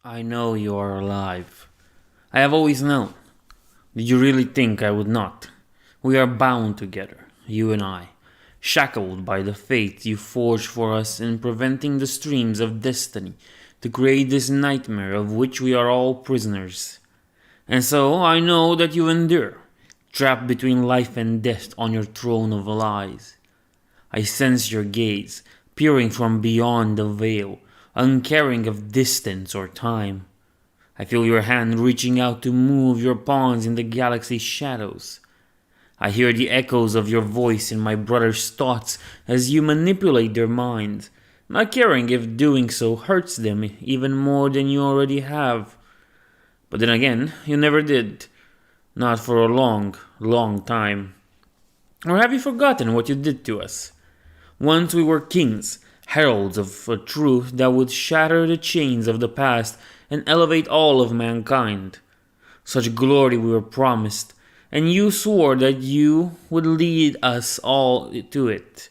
I know you are alive. I have always known. Did you really think I would not? We are bound together, you and I, shackled by the fate you forged for us in preventing the streams of destiny to create this nightmare of which we are all prisoners. And so I know that you endure, trapped between life and death on your throne of lies. I sense your gaze, peering from beyond the veil, uncaring of distance or time. I feel your hand reaching out to move your pawns in the galaxy's shadows. I hear the echoes of your voice in my brother's thoughts as you manipulate their minds, not caring if doing so hurts them even more than you already have. But then again, you never did. Not for a long, long time. Or have you forgotten what you did to us? Once we were kings, heralds of a truth that would shatter the chains of the past and elevate all of mankind. Such glory we were promised, and you swore that you would lead us all to it.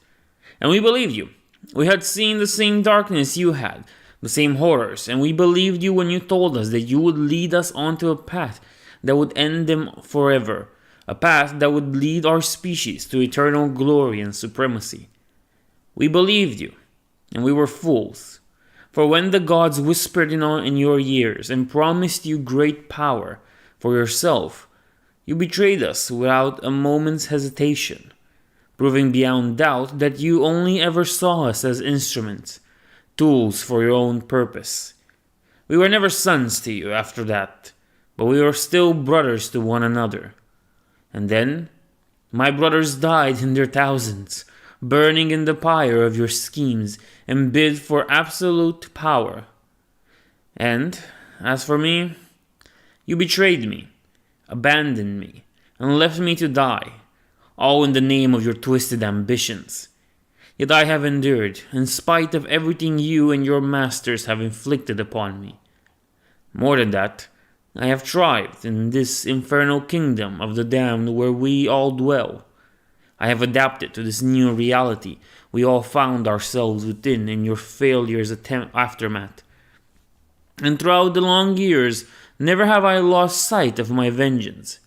And we believed you. We had seen the same darkness you had, the same horrors, and we believed you when you told us that you would lead us onto a path that would end them forever, a path that would lead our species to eternal glory and supremacy. We believed you, and we were fools. For when the gods whispered in your ears and promised you great power for yourself, you betrayed us without a moment's hesitation, proving beyond doubt that you only ever saw us as instruments, tools for your own purpose. We were never sons to you after that, but we were still brothers to one another. And then, my brothers died in their thousands, burning in the pyre of your schemes and bid for absolute power. And, as for me, you betrayed me, abandoned me, and left me to die, all in the name of your twisted ambitions. Yet I have endured, in spite of everything you and your masters have inflicted upon me. More than that, I have thrived in this infernal kingdom of the damned where we all dwell. I have adapted to this new reality we all found ourselves within in your failure's aftermath. And throughout the long years, never have I lost sight of my vengeance.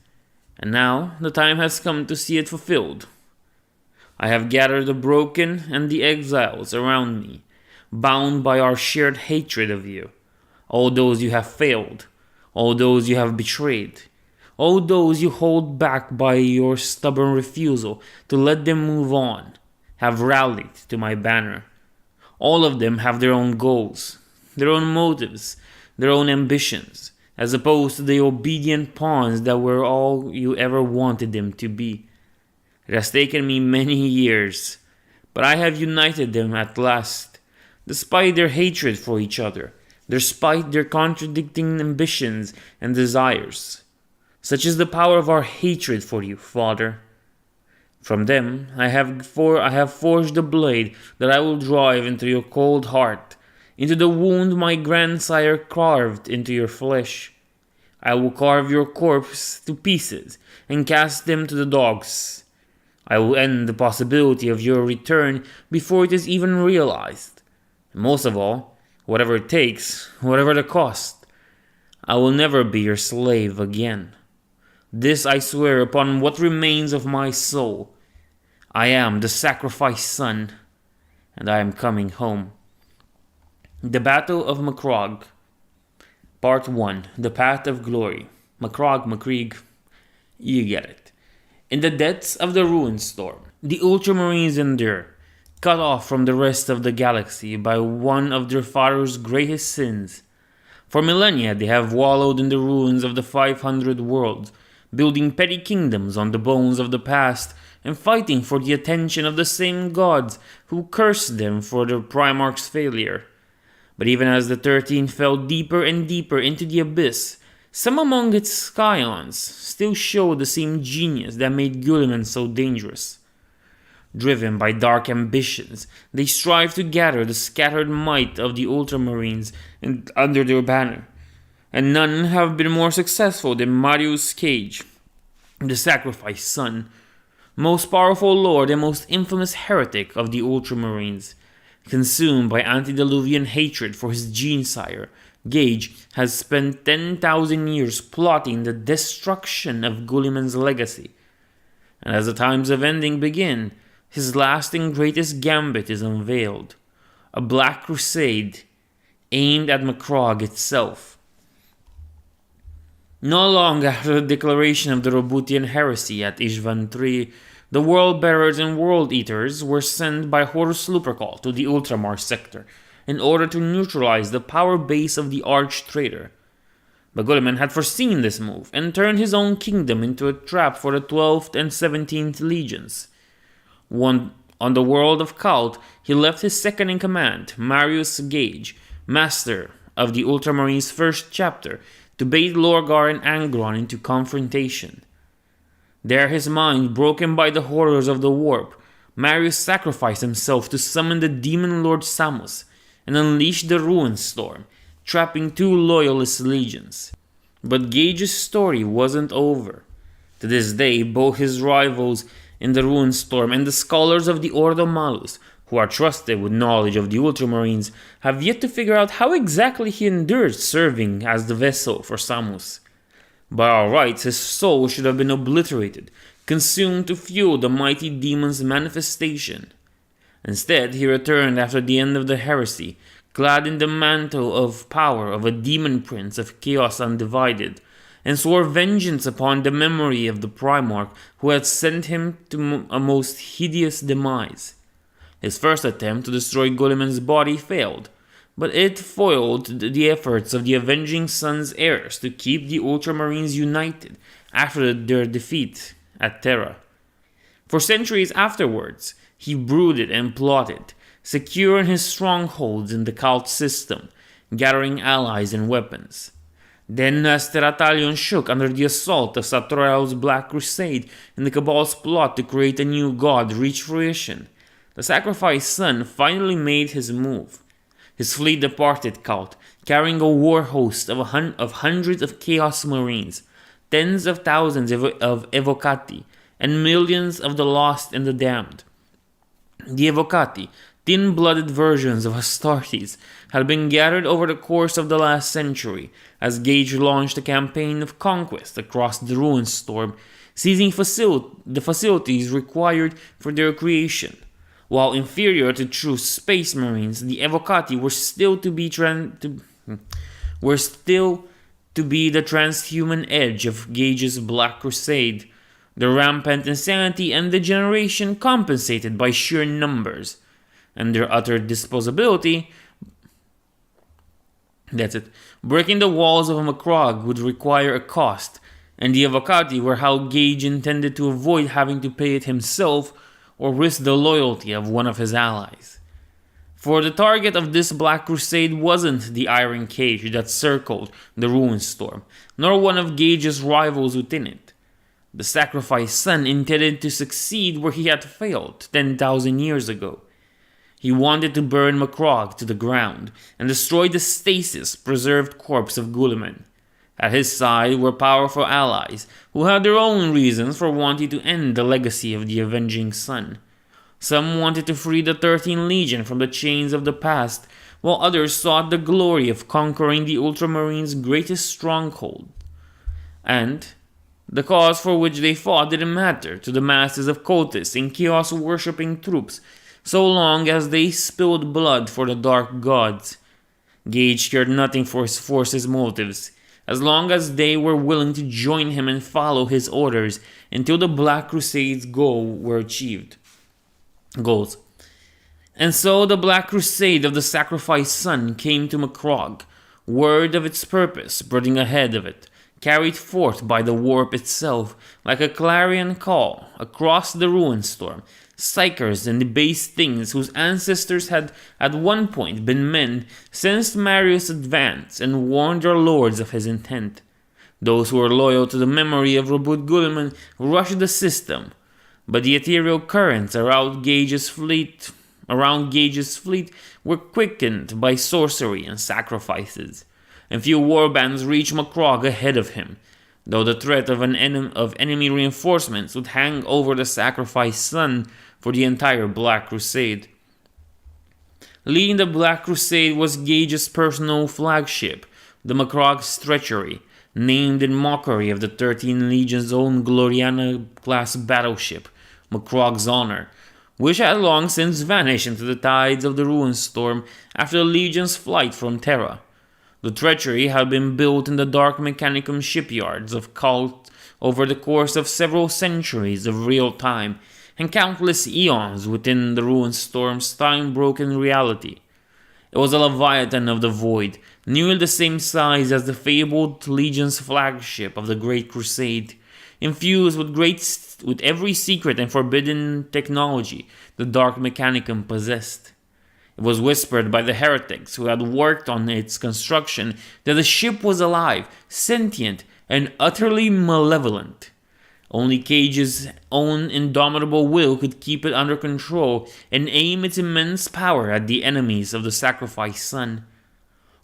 And now the time has come to see it fulfilled. I have gathered the broken and the exiles around me, bound by our shared hatred of you. All those you have failed, all those you have betrayed, all those you hold back by your stubborn refusal to let them move on, have rallied to my banner. All of them have their own goals, their own motives, their own ambitions, as opposed to the obedient pawns that were all you ever wanted them to be. It has taken me many years, but I have united them at last, despite their hatred for each other, despite their contradicting ambitions and desires. Such is the power of our hatred for you, Father. From them I have forged a blade that I will drive into your cold heart, into the wound my grandsire carved into your flesh. I will carve your corpse to pieces and cast them to the dogs. I will end the possibility of your return before it is even realized. And most of all, whatever it takes, whatever the cost, I will never be your slave again. This I swear upon what remains of my soul. I am the sacrificed son, and I am coming home. The Battle of Macragge. Part 1. The Path of Glory. Macragge. You get it. In the depths of the ruin storm, the Ultramarines endure, cut off from the rest of the galaxy by one of their father's greatest sins. For millennia they have wallowed in the ruins of the 500 worlds, building petty kingdoms on the bones of the past and fighting for the attention of the same gods who cursed them for their Primarch's failure. But even as the 13 fell deeper and deeper into the abyss, some among its scions still showed the same genius that made Guilliman so dangerous. Driven by dark ambitions, they strive to gather the scattered might of the Ultramarines under their banner, and none have been more successful than Marius Cage, the sacrificed son, most powerful lord and most infamous heretic of the Ultramarines. Consumed by antediluvian hatred for his gene-sire, Gage has spent 10,000 years plotting the destruction of Guilliman's legacy. And as the times of ending begin, his last and greatest gambit is unveiled. A black crusade aimed at Macragge itself. Not long after the declaration of the Roboutian Heresy at Ishvan III, the World Bearers and World Eaters were sent by Horus Lupercal to the Ultramar sector in order to neutralize the power base of the arch-traitor. But Guilliman had foreseen this move and turned his own kingdom into a trap for the 12th and 17th legions. On the world of Cult, he left his second-in-command, Marius Gage, master of the Ultramarines' first chapter, to bait Lorgar and Angron into confrontation. There, his mind broken by the horrors of the warp, Marius sacrificed himself to summon the demon lord Samus and unleash the Ruin Storm, trapping 2 loyalist legions. But Gage's story wasn't over. To this day, both his rivals in the Ruin Storm and the scholars of the Ordo Malus, who are trusted with knowledge of the Ultramarines, have yet to figure out how exactly he endured serving as the vessel for Samus. By all rights, his soul should have been obliterated, consumed to fuel the mighty demon's manifestation. Instead, he returned after the end of the heresy, clad in the mantle of power of a demon prince of chaos undivided, and swore vengeance upon the memory of the Primarch who had sent him to a most hideous demise. His first attempt to destroy Guilliman's body failed, but it foiled the efforts of the Avenging Sun's heirs to keep the Ultramarines united after their defeat at Terra. For centuries afterwards, he brooded and plotted, secure in his strongholds in the cult system, gathering allies and weapons. Then, as Teratalion shook under the assault of Satoriel's Black Crusade and the Cabal's plot to create a new god reached fruition, the Sacrificed Son finally made his move. His fleet departed Cult, carrying a war host of hundreds of Chaos Marines, tens of thousands of Evocati, and millions of the lost and the damned. The Evocati, thin-blooded versions of Astartes, had been gathered over the course of the last century as Gage launched a campaign of conquest across the Ruin Storm, seizing the facilities required for their creation. While inferior to true Space Marines, the Evocati were still to be the transhuman edge of Gage's Black Crusade, the rampant insanity and degeneration compensated by sheer numbers, and their utter disposability. Breaking the walls of Macragge would require a cost, and the Evocati were how Gage intended to avoid having to pay it himself or risk the loyalty of one of his allies. For the target of this Black Crusade wasn't the iron cage that circled the Ruin Storm, nor one of Gage's rivals within it. The Sacrificed Son intended to succeed where he had failed 10,000 years ago. He wanted to burn Macragge to the ground and destroy the stasis-preserved corpse of Guilliman. At his side were powerful allies who had their own reasons for wanting to end the legacy of the Avenging Sun. Some wanted to free the 13th Legion from the chains of the past, while others sought the glory of conquering the Ultramarines' greatest stronghold. And the cause for which they fought didn't matter to the masses of cultists and chaos-worshipping troops, so long as they spilled blood for the Dark Gods. Gage cared nothing for his forces' motives, as long as they were willing to join him and follow his orders until the Black Crusade's goals were achieved. And so the Black Crusade of the Sacrificed Son came to Macragge, word of its purpose spreading ahead of it, carried forth by the warp itself like a clarion call across the Ruin Storm. Psychers and debased things whose ancestors had at one point been men sensed Marius' advance and warned their lords of his intent. Those who were loyal to the memory of Robut Guilliman rushed the system, but the ethereal currents around Gage's fleet were quickened by sorcery and sacrifices, and few warbands reached Macragge ahead of him, though the threat of enemy reinforcements would hang over the Sacrificed Son for the entire Black Crusade. Leading the Black Crusade was Gage's personal flagship, the Macragge's Treachery, named in mockery of the 13 Legion's own Gloriana-class battleship, Macragge's Honor, which had long since vanished into the tides of the Ruinstorm after the Legion's flight from Terra. The Treachery had been built in the dark Mechanicum shipyards of Khult over the course of several centuries of real time and countless eons within the Ruinstorm's time-broken reality. It was a Leviathan of the Void, nearly the same size as the fabled Legion's flagship of the Great Crusade, infused with every secret and forbidden technology the Dark Mechanicum possessed. It was whispered by the heretics who had worked on its construction that the ship was alive, sentient, and utterly malevolent. Only Cage's own indomitable will could keep it under control and aim its immense power at the enemies of the sacrificed sun.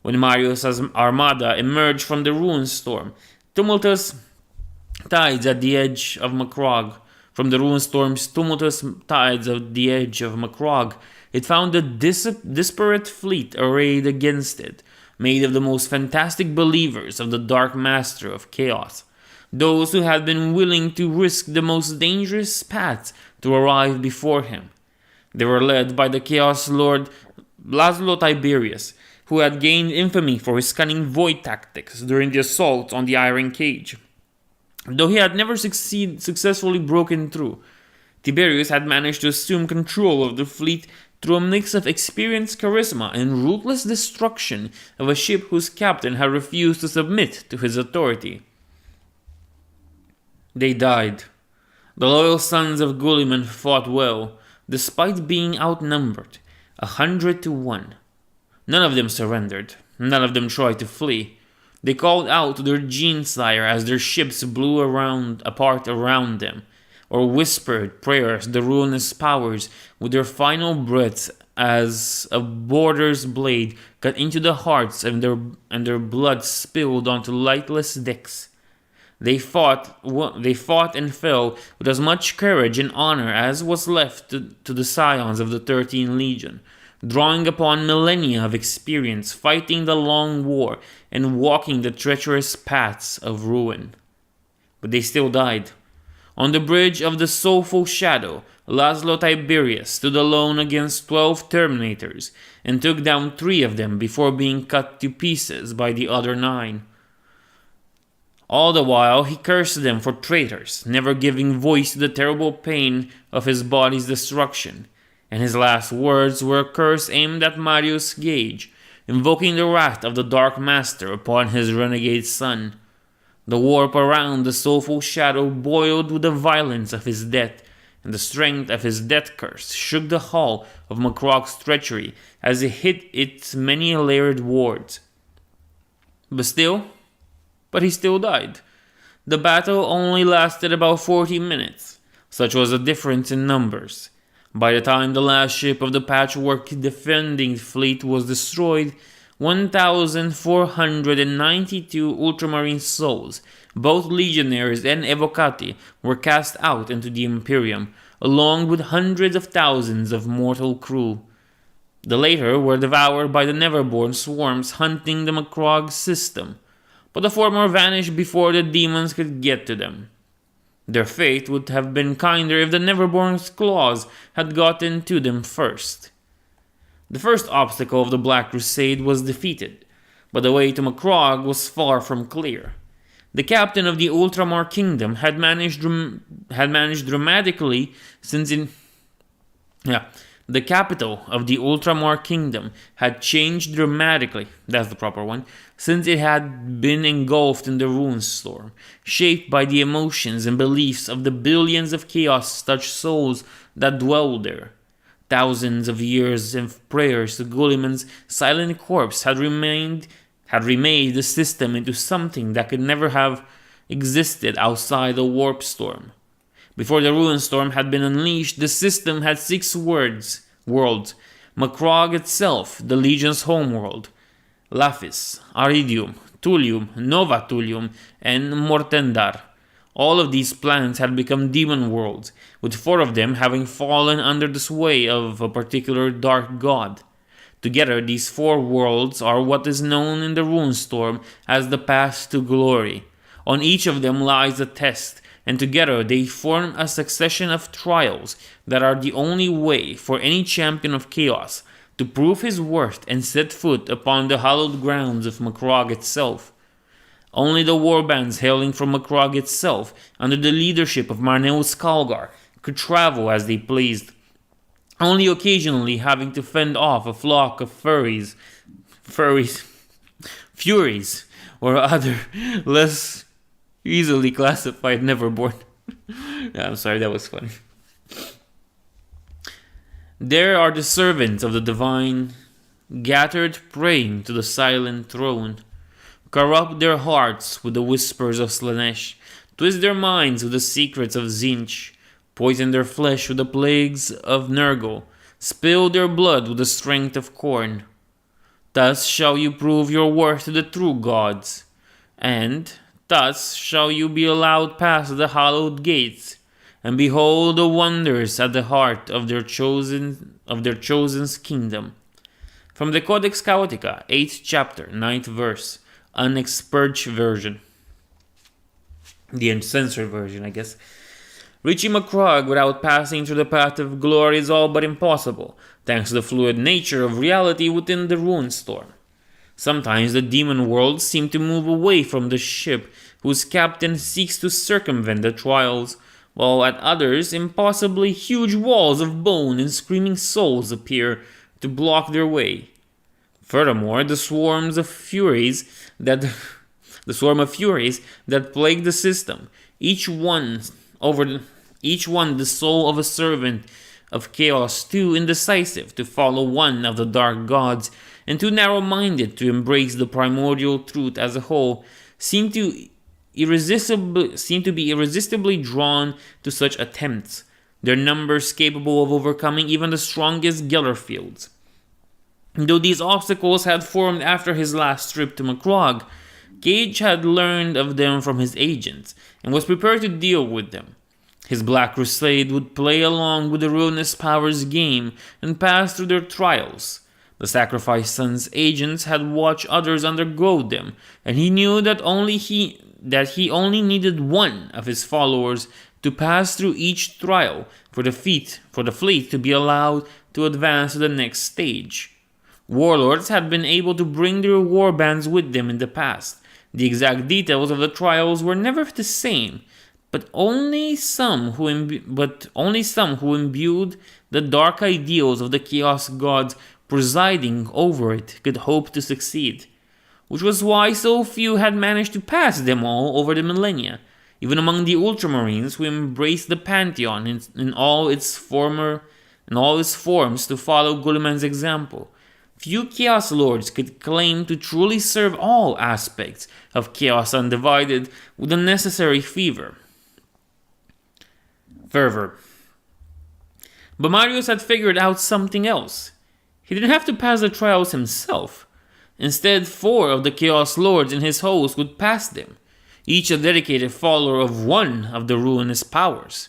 When Marius' armada emerged from the Ruinstorm, tumultuous tides at the edge of Macragge, it found a disparate fleet arrayed against it, made of the most fantastic believers of the Dark Master of Chaos, those who had been willing to risk the most dangerous paths to arrive before him. They were led by the Chaos Lord Laszlo Tiberius, who had gained infamy for his cunning void tactics during the assault on the Iron Cage. Though he had never successfully broken through, Tiberius had managed to assume control of the fleet through a mix of experienced charisma and ruthless destruction of a ship whose captain had refused to submit to his authority. They died. The loyal sons of Guilliman fought well, despite being outnumbered, 100 to 1. None of them surrendered. None of them tried to flee. They called out to their Gene-Sire as their ships blew apart around them, or whispered prayers to the ruinous powers with their final breaths as a boarder's blade cut into the hearts and their blood spilled onto lightless decks. They fought and fell with as much courage and honor as was left to the scions of the 13th Legion, drawing upon millennia of experience fighting the long war and walking the treacherous paths of ruin. But they still died. On the bridge of the soulful shadow, Laszlo Tiberius stood alone against 12 Terminators and took down 3 of them before being cut to pieces by the other 9. All the while, he cursed them for traitors, never giving voice to the terrible pain of his body's destruction, and his last words were a curse aimed at Marius Gage, invoking the wrath of the Dark Master upon his renegade son. The warp around the soulful shadow boiled with the violence of his death, and the strength of his death curse shook the hull of Macragge's Treachery as it hit its many layered wards. But he still died. The battle only lasted about 40 minutes. Such was the difference in numbers. By the time the last ship of the patchwork defending fleet was destroyed, 1,492 ultramarine souls, both legionaries and evocati, were cast out into the Imperium, along with hundreds of thousands of mortal crew. The latter were devoured by the Neverborn swarms hunting the Macragge system, but the former vanished before the demons could get to them. Their fate would have been kinder if the Neverborn's claws had gotten to them first. The first obstacle of the Black Crusade was defeated, but the way to Macragge was far from clear. The captain of the Ultramar Kingdom had managed dramatically since the capital of the Ultramar Kingdom had changed dramatically, that's the proper one, since it had been engulfed in the Ruinstorm, shaped by the emotions and beliefs of the billions of chaos-touched souls that dwelled there. Thousands of years of prayers to Guilliman's silent corpse had remade the system into something that could never have existed outside the warp storm. Before the Ruinstorm had been unleashed, the system had 6 worlds. Macragge itself, the Legion's homeworld, Lapis, Aridium, Tullium, Nova Tullium, and Mortendar. All of these planets had become demon worlds, with 4 of them having fallen under the sway of a particular dark god. Together, these four worlds are what is known in the Runestorm as the Path to Glory. On each of them lies a test, and together they form a succession of trials that are the only way for any champion of chaos to prove his worth and set foot upon the hallowed grounds of Macragge itself. Only the warbands hailing from Macragge itself, under the leadership of Marneus Calgar, could travel as they pleased, only occasionally having to fend off a flock of furies, or other less easily classified Neverborn. I'm sorry, that was funny. There are the servants of the divine, gathered praying to the silent throne. Corrupt their hearts with the whispers of Slaanesh, twist their minds with the secrets of Tzeentch, poison their flesh with the plagues of Nurgle, spill their blood with the strength of Khorne. Thus shall you prove your worth to the true gods, and thus shall you be allowed past the hallowed gates, and behold the wonders at the heart of their chosen's kingdom. From the Codex Chaotica, 8th chapter, 9th verse, unexpurged version. The uncensored version, I guess. Reaching Macragge without passing through the path of glory is all but impossible, thanks to the fluid nature of reality within the Runestorm. Sometimes the demon worlds seem to move away from the ship whose captain seeks to circumvent the trials, while at others impossibly huge walls of bone and screaming souls appear to block their way. Furthermore, the swarm of furies that plague the system, each one the soul of a servant of chaos, too indecisive to follow one of the dark gods, and too narrow-minded to embrace the primordial truth as a whole, seem to be irresistibly drawn to such attempts, their numbers capable of overcoming even the strongest Gellerfields. Though these obstacles had formed after his last trip to Macragge, Cage had learned of them from his agents, and was prepared to deal with them. His Black Crusade would play along with the Ruinous Powers game and pass through their trials. The Sacrifice Sun's agents had watched others undergo them, and he knew that he only needed one of his followers to pass through each trial for the fleet to be allowed to advance to the next stage. Warlords had been able to bring their warbands with them in the past. The exact details of the trials were never the same, but only some who imbued the dark ideals of the Chaos Gods presiding over it could hope to succeed, which was why so few had managed to pass them all over the millennia, even among the Ultramarines who embraced the Pantheon in all its forms to follow Guliman's example. Few Chaos Lords could claim to truly serve all aspects of Chaos Undivided with the necessary fervor. But Marius had figured out something else. He didn't have to pass the trials himself. Instead, 4 of the Chaos Lords in his host would pass them, each a dedicated follower of one of the Ruinous Powers.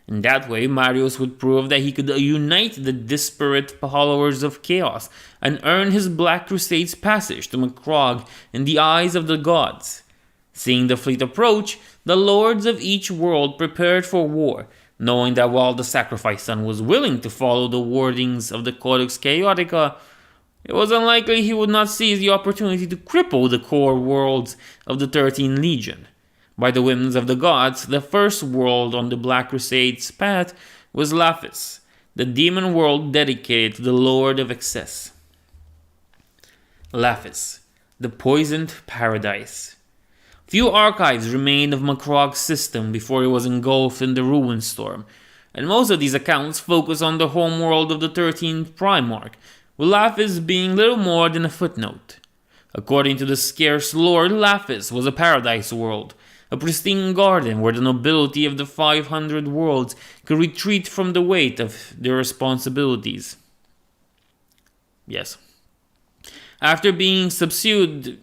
In that way, Marius would prove that he could unite the disparate followers of Chaos and earn his Black Crusade's passage to Macragge in the eyes of the gods. Seeing the fleet approach, the lords of each world prepared for war, knowing that while the Sacrifice Sun was willing to follow the wordings of the Codex Chaotica, it was unlikely he would not seize the opportunity to cripple the core worlds of the 13 Legion. By the whims of the gods, the first world on the Black Crusade's path was Laphis, the demon world dedicated to the Lord of Excess. Laphis, the poisoned paradise. Few archives remained of Macragge's system before it was engulfed in the Ruinstorm, and most of these accounts focus on the homeworld of the 13th Primarch, with Laphis being little more than a footnote. According to the scarce lore, Laphis was a paradise world, a pristine garden where the nobility of the 500 worlds could retreat from the weight of their responsibilities. Yes. After being subsumed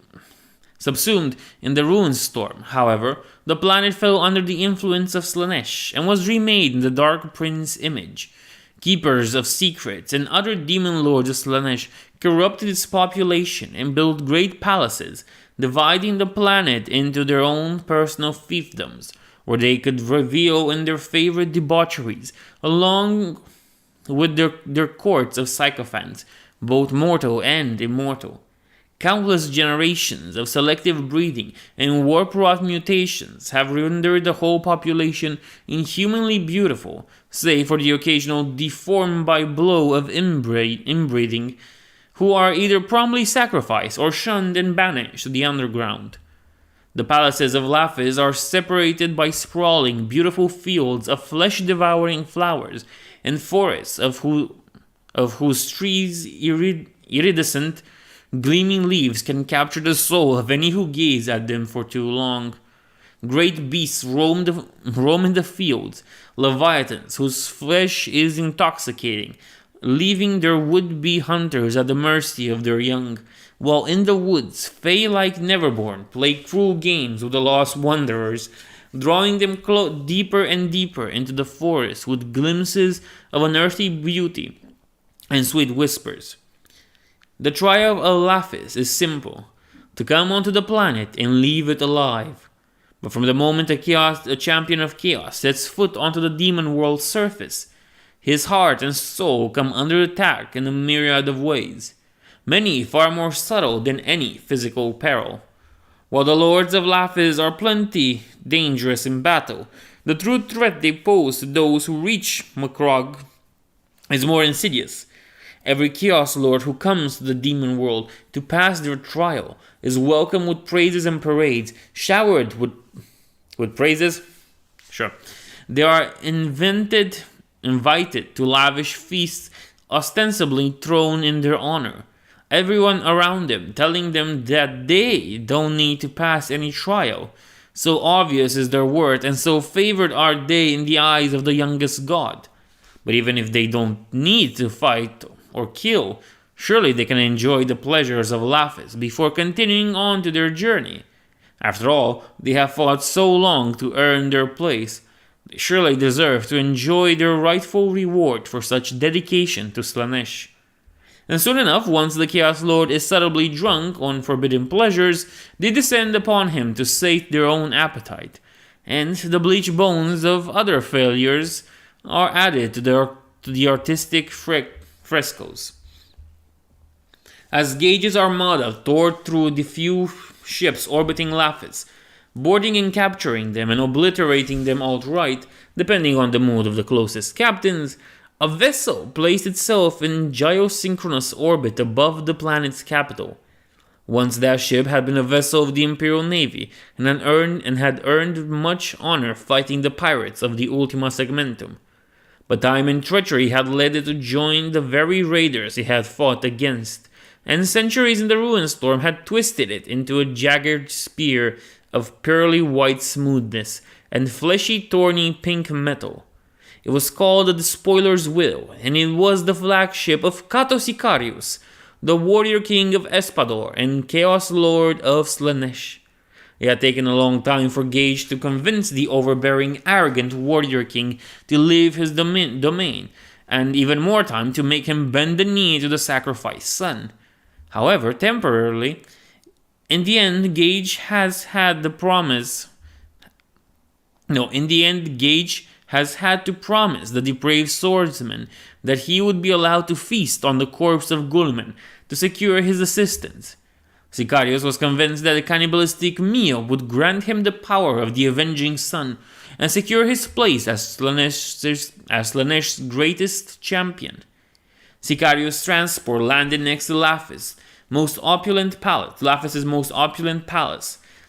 in the Ruinstorm, however, the planet fell under the influence of Slaanesh and was remade in the Dark Prince image. Keepers of secrets and other demon lords of Slaanesh corrupted its population and built great palaces, dividing the planet into their own personal fiefdoms, where they could revel in their favorite debaucheries, along with their courts of sycophants, both mortal and immortal. Countless generations of selective breeding and warp-wrought mutations have rendered the whole population inhumanly beautiful, save for the occasional deformed by blow of inbreeding, who are either promptly sacrificed or shunned and banished to the underground. The palaces of Lapis are separated by sprawling, beautiful fields of flesh-devouring flowers and forests of whose trees iridescent, gleaming leaves can capture the soul of any who gaze at them for too long. Great beasts roam in the fields, leviathans whose flesh is intoxicating, leaving their would-be hunters at the mercy of their young, while in the woods, fae like Neverborn play cruel games with the lost wanderers, drawing them deeper and deeper into the forest with glimpses of unearthly beauty and sweet whispers. The trial of Lapis is simple: to come onto the planet and leave it alive. But from the moment a champion of chaos sets foot onto the demon world's surface, his heart and soul come under attack in a myriad of ways, many far more subtle than any physical peril. While the lords of Lapis are plenty dangerous in battle, the true threat they pose to those who reach Macragge is more insidious. Every Chaos Lord who comes to the demon world to pass their trial is welcomed with praises and parades, showered with praises. Sure. They are invited to lavish feasts ostensibly thrown in their honor. Everyone around them telling them that they don't need to pass any trial. So obvious is their worth, and so favored are they in the eyes of the youngest god. But even if they don't need to fight or kill, surely they can enjoy the pleasures of Lapis before continuing on to their journey. After all, they have fought so long to earn their place. They surely deserve to enjoy their rightful reward for such dedication to Slaanesh. And soon enough, once the Chaos Lord is subtly drunk on forbidden pleasures, they descend upon him to sate their own appetite, and the bleached bones of other failures are added to the artistic frescoes. As Gage's armada tore through the few ships orbiting Lapis, boarding and capturing them and obliterating them outright, depending on the mood of the closest captains, a vessel placed itself in geosynchronous orbit above the planet's capital. Once that ship had been a vessel of the Imperial Navy and had earned much honor fighting the pirates of the Ultima Segmentum. But time and treachery had led it to join the very raiders it had fought against, and centuries in the Ruinstorm had twisted it into a jagged spear of pearly white smoothness and fleshy thorny pink metal. It was called the Despoiler's Will, and it was the flagship of Cato Sicarius, the warrior king of Espador and Chaos Lord of Slaanesh. It had taken a long time for Gage to convince the overbearing, arrogant warrior king to leave his domain, and even more time to make him bend the knee to the sacrificed son. However, temporarily, in the end, Gage has had to promise the depraved swordsman that he would be allowed to feast on the corpse of Gulliman to secure his assistance. Sicarius was convinced that a cannibalistic meal would grant him the power of the avenging son and secure his place as Slaanesh's greatest champion. Sicarius' transport landed next to Lapis' most opulent palace,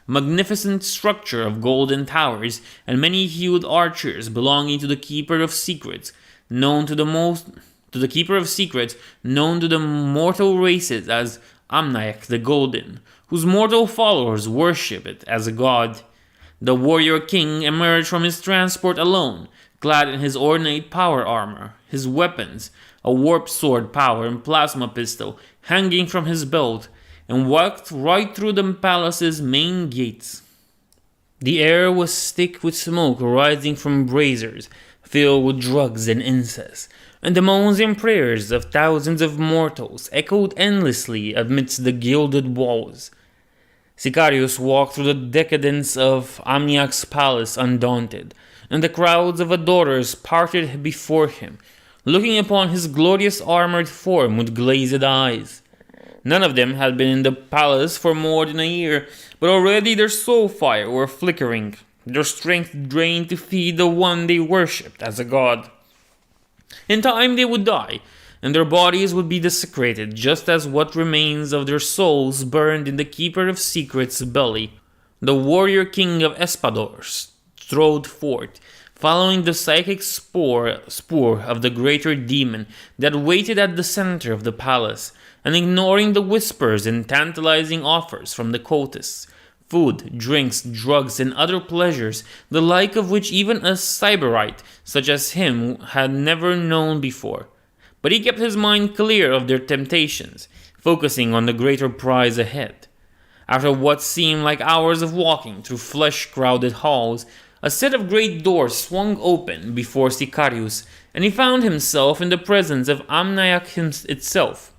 magnificent structure of golden towers and many-hued archers belonging to the Keeper of Secrets, known to the mortal races as Amnaek the Golden, whose mortal followers worship it as a god. The warrior king emerged from his transport alone, clad in his ornate power armor, his weapons, a warp sword power and plasma pistol, hanging from his belt, and walked right through the palace's main gates. The air was thick with smoke rising from braziers filled with drugs and incense, and the moans and prayers of thousands of mortals echoed endlessly amidst the gilded walls. Sicarius walked through the decadence of Amniac's palace undaunted, and the crowds of adorers parted before him, looking upon his glorious armored form with glazed eyes. None of them had been in the palace for more than a year, but already their soul fire were flickering, their strength drained to feed the one they worshipped as a god. In time they would die, and their bodies would be desecrated, just as what remains of their souls burned in the Keeper of Secrets' belly. The warrior king of Espador strode forth, following the psychic spoor of the greater demon that waited at the center of the palace, and ignoring the whispers and tantalizing offers from the cultists. Food, drinks, drugs, and other pleasures, the like of which even a sybarite such as him had never known before. But he kept his mind clear of their temptations, focusing on the greater prize ahead. After what seemed like hours of walking through flesh-crowded halls, a set of great doors swung open before Sicarius, and he found himself in the presence of Amniac itself.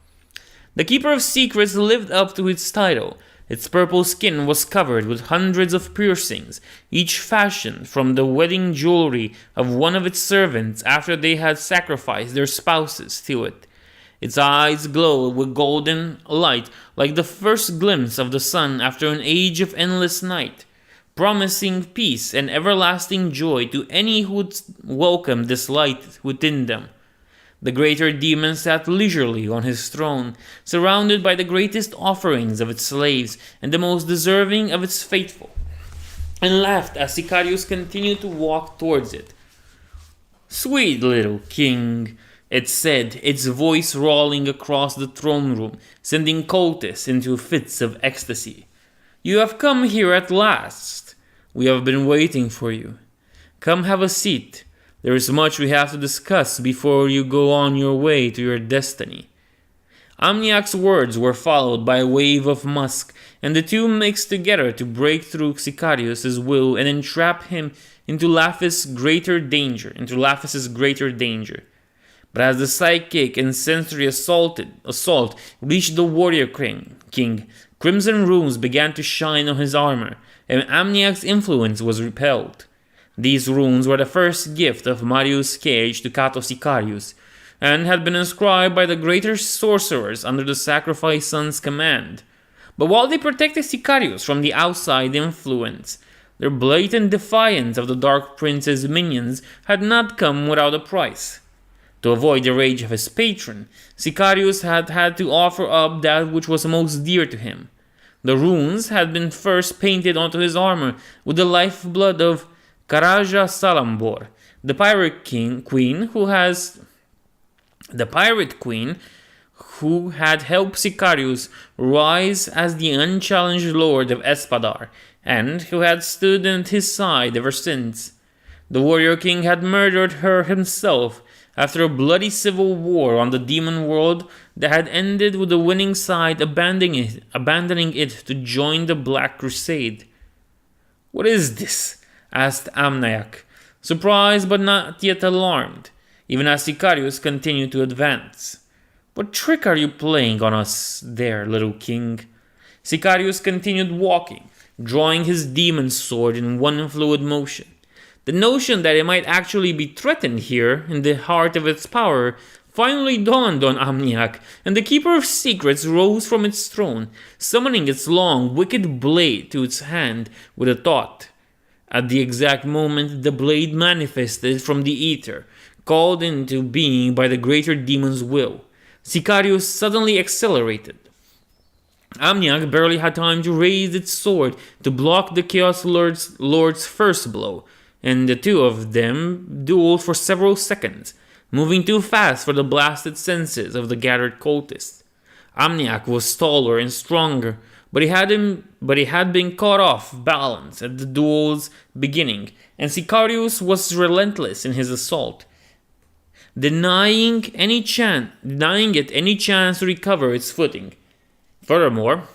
The Keeper of Secrets lived up to its title. Its purple skin was covered with hundreds of piercings, each fashioned from the wedding jewelry of one of its servants after they had sacrificed their spouses to it. Its eyes glowed with golden light like the first glimpse of the sun after an age of endless night, promising peace and everlasting joy to any who would welcome this light within them. The greater demon sat leisurely on his throne, surrounded by the greatest offerings of its slaves and the most deserving of its faithful, and laughed as Sicarius continued to walk towards it. "Sweet little king," it said, its voice rolling across the throne room, sending cultists into fits of ecstasy. "You have come here at last. We have been waiting for you. Come have a seat. There is much we have to discuss before you go on your way to your destiny." Amniac's words were followed by a wave of musk, and the two mixed together to break through Sicarius' will and entrap him into Lapis' greater danger. But as the psychic and sensory assault reached the warrior king, crimson runes began to shine on his armor, and Amniac's influence was repelled. These runes were the first gift of Marius Cage to Cato Sicarius, and had been inscribed by the greater sorcerers under the Sacrifice Sun's command. But while they protected Sicarius from the outside influence, their blatant defiance of the Dark Prince's minions had not come without a price. To avoid the rage of his patron, Sicarius had to offer up that which was most dear to him. The runes had been first painted onto his armor with the lifeblood of Karaja Salambor, the pirate queen who had helped Sicarius rise as the unchallenged lord of Espadar, and who had stood at his side ever since. The warrior king had murdered her himself after a bloody civil war on the demon world that had ended with the winning side abandoning it to join the Black Crusade. "What is this?" asked Amniac, surprised but not yet alarmed, even as Sicarius continued to advance. "What trick are you playing on us there, little king?" Sicarius continued walking, drawing his demon sword in one fluid motion. The notion that it might actually be threatened here, in the heart of its power, finally dawned on Amniac, and the Keeper of Secrets rose from its throne, summoning its long, wicked blade to its hand with a thought. At the exact moment the blade manifested from the ether, called into being by the greater demon's will, Sicarius suddenly accelerated. Amniac barely had time to raise its sword to block the Chaos Lord's first blow, and the two of them dueled for several seconds, moving too fast for the blasted senses of the gathered cultists. Amniac was taller and stronger, but he had been caught off balance at the duel's beginning, and Sicarius was relentless in his assault, denying it any chance to recover its footing. Furthermore,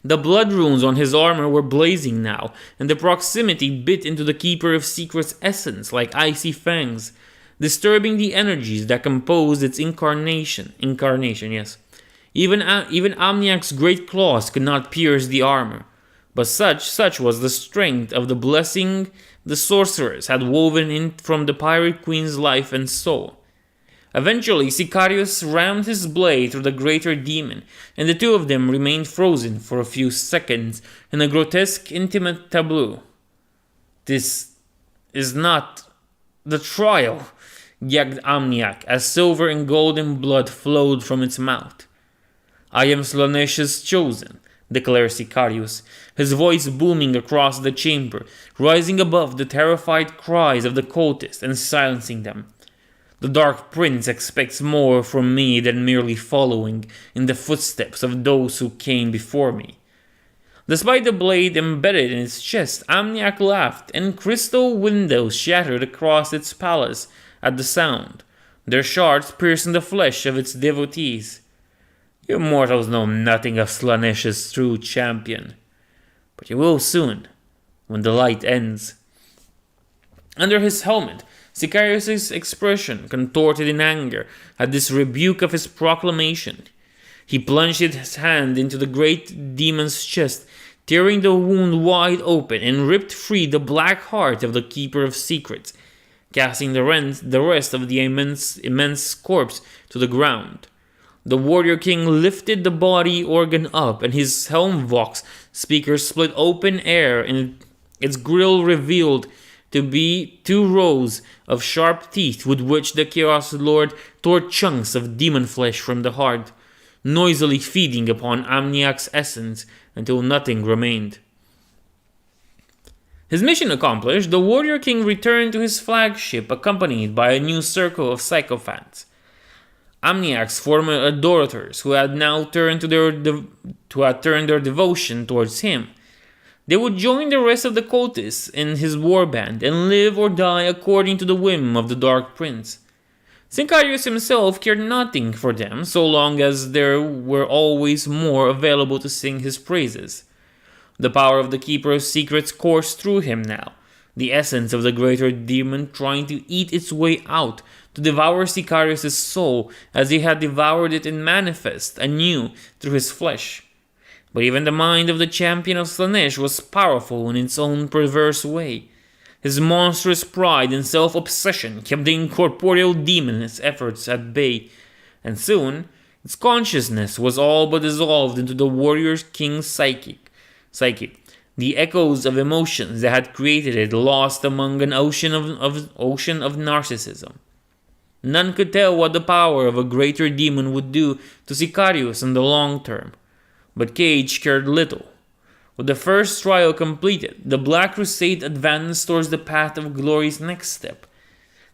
the blood runes on his armor were blazing now, and the proximity bit into the Keeper of Secrets' essence like icy fangs. disturbing the energies that composed its incarnation, yes. Even Amniak's great claws could not pierce the armor, but such was the strength of the blessing the sorcerers had woven in from the pirate queen's life and soul. Eventually, Sicarius rammed his blade through the greater demon, and the two of them remained frozen for a few seconds in a grotesque, intimate tableau. "This is not the trial," gagged Amniak, as silver and golden blood flowed from its mouth. "I am Slaanesh's chosen," declared Sicarius, his voice booming across the chamber, rising above the terrified cries of the cultists and silencing them. "The Dark Prince expects more from me than merely following in the footsteps of those who came before me." Despite the blade embedded in its chest, Amniak laughed, and crystal windows shattered across its palace at the sound, their shards piercing the flesh of its devotees. "You mortals know nothing of Slaanesh's true champion, but you will soon, when the light ends." Under his helmet, Sicarius' expression contorted in anger at this rebuke of his proclamation. He plunged his hand into the great demon's chest, tearing the wound wide open, and ripped free the black heart of the Keeper of Secrets, casting the rest of the immense corpse to the ground. The Warrior King lifted the body organ up, and his helm vox speaker split open air, and its grill revealed to be 2 rows of sharp teeth with which the Chaos Lord tore chunks of demon flesh from the heart, noisily feeding upon Amniak's essence until nothing remained. His mission accomplished, the Warrior King returned to his flagship accompanied by a new circle of sycophants. Amniak's former adorators, who had now turned their devotion towards him. They would join the rest of the cultists in his warband and live or die according to the whim of the Dark Prince. Sicarius himself cared nothing for them so long as there were always more available to sing his praises. The power of the Keeper of Secrets coursed through him now, the essence of the greater demon trying to eat its way out to devour Sicarius' soul as he had devoured it in manifest anew through his flesh. But even the mind of the champion of Slaanesh was powerful in its own perverse way. His monstrous pride and self-obsession kept the incorporeal demon's efforts at bay, and soon its consciousness was all but dissolved into the warrior king's psyche. The echoes of emotions that had created it lost among an ocean of narcissism. None could tell what the power of a greater demon would do to Sicarius in the long term, but Cage cared little. With the first trial completed, the Black Crusade advanced towards the path of glory's next step.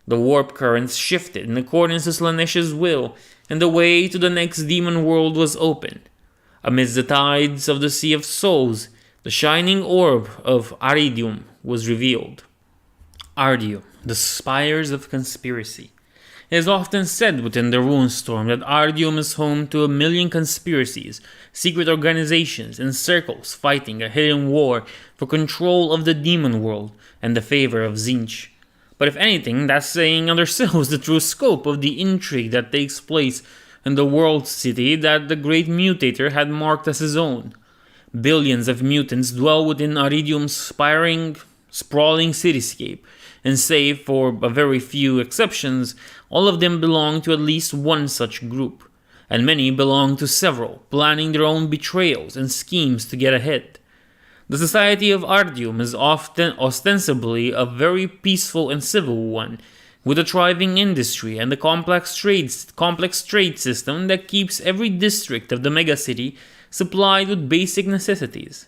The warp currents shifted in accordance to Slaanesh's will, and the way to the next demon world was opened. Amidst the tides of the Sea of Souls, the shining orb of Aridium was revealed. Ardium, the spires of conspiracy. It is often said within the Runestorm that Ardium is home to 1,000,000 conspiracies, secret organizations, and circles fighting a hidden war for control of the demon world and the favor of Tzeentch. But if anything, that saying undersells the true scope of the intrigue that takes place in the world city that the great mutator had marked as his own. Billions of mutants dwell within Aridium's sprawling cityscape, and save for a very few exceptions, all of them belong to at least one such group, and many belong to several, planning their own betrayals and schemes to get ahead. The society of Ardium is often ostensibly a very peaceful and civil one, with a thriving industry and a complex trade system that keeps every district of the megacity supplied with basic necessities.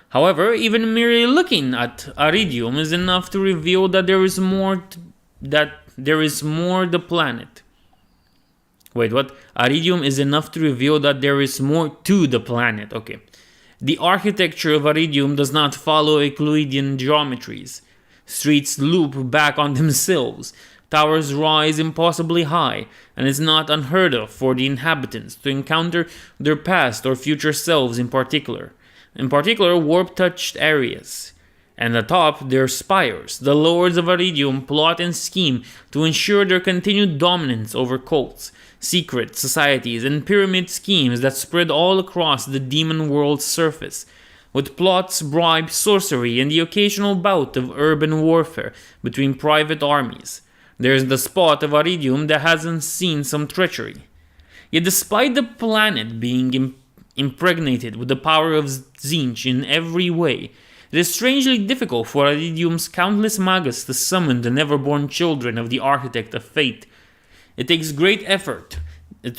However, even merely looking at Aridium is enough to reveal that there is more the planet. Wait, what? Aridium is enough to reveal that there is more to the planet. Okay. The architecture of Aridium does not follow Euclidean geometries. Streets loop back on themselves. Towers rise impossibly high, and it's not unheard of for the inhabitants to encounter their past or future selves in particular warp-touched areas. And atop their spires, the lords of Aridium plot and scheme to ensure their continued dominance over cults, secret societies, and pyramid schemes that spread all across the demon world's surface, with plots, bribes, sorcery, and the occasional bout of urban warfare between private armies. There's the spot of Aridium that hasn't seen some treachery. Yet despite the planet being impregnated with the power of Tzeentch in every way, it is strangely difficult for Aridium's countless magus to summon the never-born children of the Architect of Fate. It takes great effort. It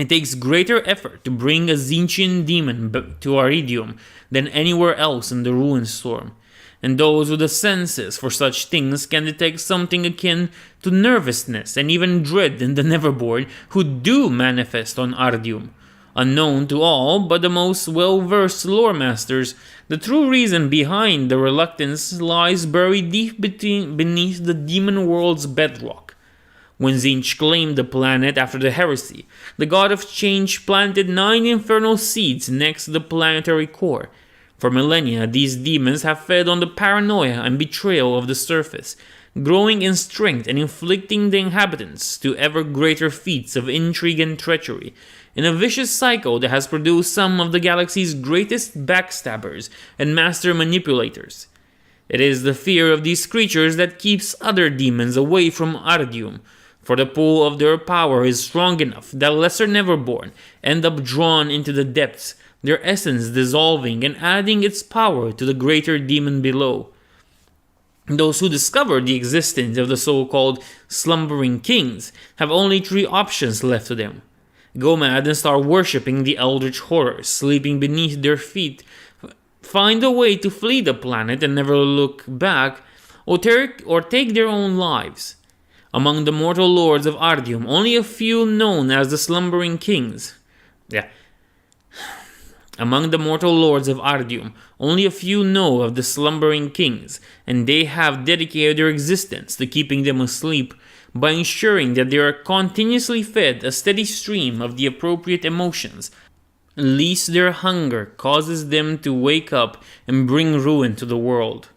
takes greater effort to bring a Tzeentchian demon to Aridium than anywhere else in the Ruinstorm, and those with the senses for such things can detect something akin to nervousness and even dread in the Neverborn who do manifest on Aridium. Unknown to all but the most well-versed lore masters, the true reason behind the reluctance lies buried deep beneath the demon world's bedrock. When Tzeentch claimed the planet after the heresy, the god of change planted 9 infernal seeds next to the planetary core. For millennia, these demons have fed on the paranoia and betrayal of the surface, growing in strength and inflicting the inhabitants to ever greater feats of intrigue and treachery, in a vicious cycle that has produced some of the galaxy's greatest backstabbers and master manipulators. It is the fear of these creatures that keeps other demons away from Aridium, for the pull of their power is strong enough that lesser Neverborn end up drawn into the depths, their essence dissolving and adding its power to the greater demon below. Those who discover the existence of the so-called slumbering kings have only 3 options left to them: go mad and start worshipping the eldritch horrors sleeping beneath their feet, find a way to flee the planet and never look back, or take their own lives. Among the mortal lords of Aridium, only a few known as the slumbering kings. Among the mortal lords of Aridium, only a few know of the slumbering kings, and they have dedicated their existence to keeping them asleep by ensuring that they are continuously fed a steady stream of the appropriate emotions, lest their hunger causes them to wake up and bring ruin to the world.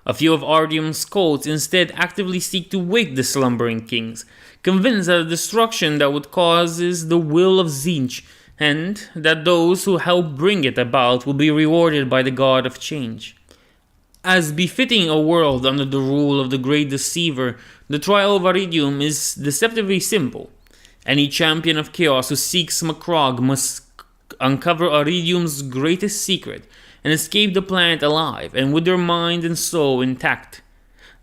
A few of Aridium's cults instead actively seek to wake the slumbering kings, convinced that the destruction that would cause is the will of Tzeentch, and that those who help bring it about will be rewarded by the god of change. As befitting a world under the rule of the great deceiver, the trial of Aridium is deceptively simple. Any champion of chaos who seeks Macragge must uncover Aridium's greatest secret and escape the planet alive and with their mind and soul intact.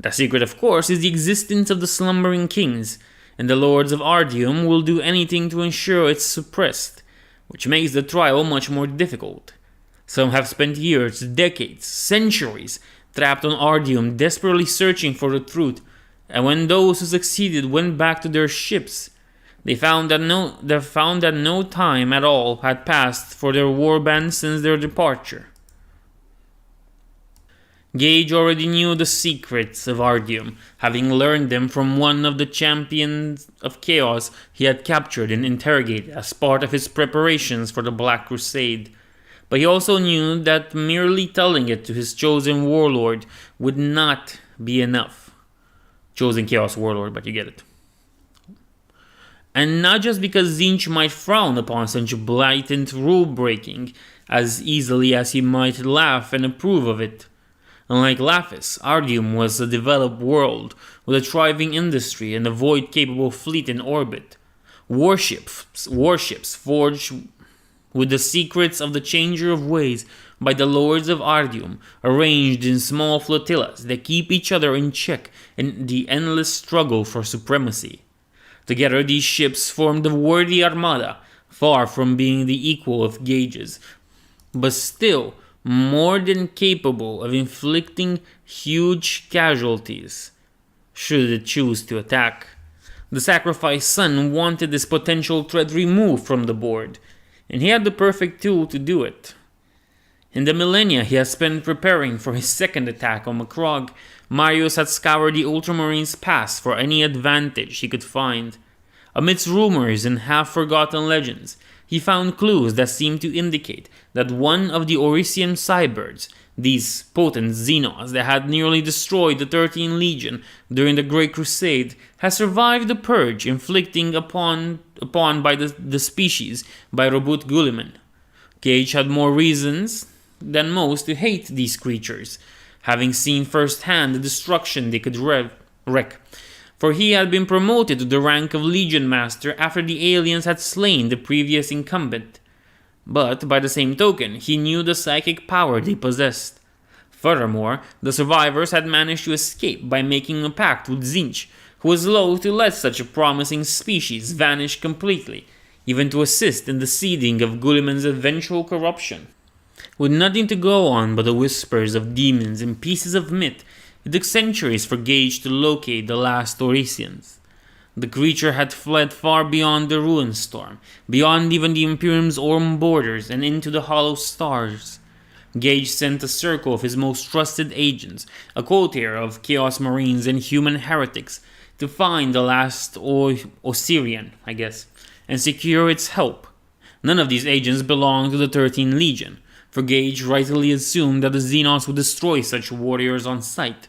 That secret, of course, is the existence of the slumbering kings, and the lords of Aridium will do anything to ensure it's suppressed, which makes the trial much more difficult. Some have spent years, decades, centuries trapped on Aridium desperately searching for the truth, and when those who succeeded went back to their ships, they found that no time at all had passed for their warband since their departure. Gage already knew the secrets of Aridium, having learned them from one of the champions of chaos he had captured and interrogated as part of his preparations for the Black Crusade. But he also knew that merely telling it to his chosen warlord would not be enough. Chosen Chaos Warlord, but you get it. And not just because Tzeentch might frown upon such blatant rule-breaking as easily as he might laugh and approve of it. Unlike Laphis, Aridium was a developed world with a thriving industry and a void-capable fleet in orbit. Warships forged with the secrets of the Changer of Ways by the Lords of Aridium, arranged in small flotillas that keep each other in check in the endless struggle for supremacy. Together, these ships formed a worthy armada, far from being the equal of Gage's, but still more than capable of inflicting huge casualties, should it choose to attack. The Sacrificed Son wanted this potential threat removed from the board, and he had the perfect tool to do it. In the millennia he has spent preparing for his second attack on Macragge, Marius had scoured the Ultramarines' past for any advantage he could find. Amidst rumors and half-forgotten legends, he found clues that seemed to indicate that one of the Orician cybirds These potent Xenos that had nearly destroyed the 13th Legion during the Great Crusade had survived the purge inflicted upon by the species by Robut Guilliman. Gage had more reasons than most to hate these creatures, having seen firsthand the destruction they could wreak, for he had been promoted to the rank of Legion Master after the aliens had slain the previous incumbent. But, by the same token, he knew the psychic power they possessed. Furthermore, the survivors had managed to escape by making a pact with Tzeentch, who was loath to let such a promising species vanish completely, even to assist in the seeding of Guilliman's eventual corruption. With nothing to go on but the whispers of demons and pieces of myth, it took centuries for Gage to locate the last Tauresians. The creature had fled far beyond the ruin storm, beyond even the Imperium's Orm borders, and into the hollow stars. Gage sent a circle of his most trusted agents, a coterie of Chaos Marines and human heretics, to find the last Osirian, and secure its help. None of these agents belonged to the 13th Legion, for Gage rightly assumed that the Xenos would destroy such warriors on sight.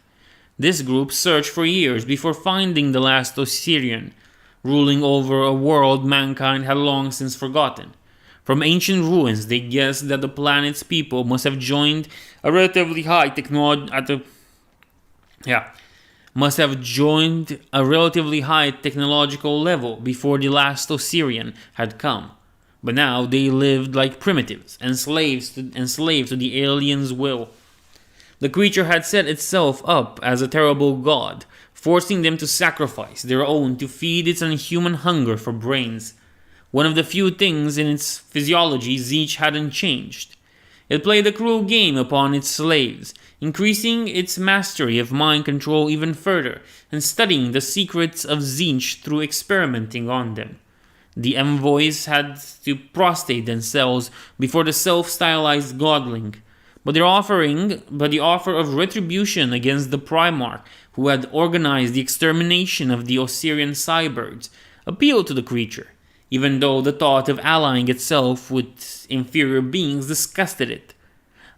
This group searched for years before finding the last Osirian, ruling over a world mankind had long since forgotten. From ancient ruins, they guessed that the planet's people must have joined a relatively high technological level before the last Osirian had come. But now they lived like primitives, enslaved to the aliens' will. The creature had set itself up as a terrible god, forcing them to sacrifice their own to feed its unhuman hunger for brains. One of the few things in its physiology Tzeentch hadn't changed. It played a cruel game upon its slaves, increasing its mastery of mind control even further, and studying the secrets of Tzeentch through experimenting on them. The envoys had to prostrate themselves before the self-stylized godling, but the offer of retribution against the Primarch, who had organized the extermination of the Osirian cyborgs, appealed to the creature, even though the thought of allying itself with inferior beings disgusted it.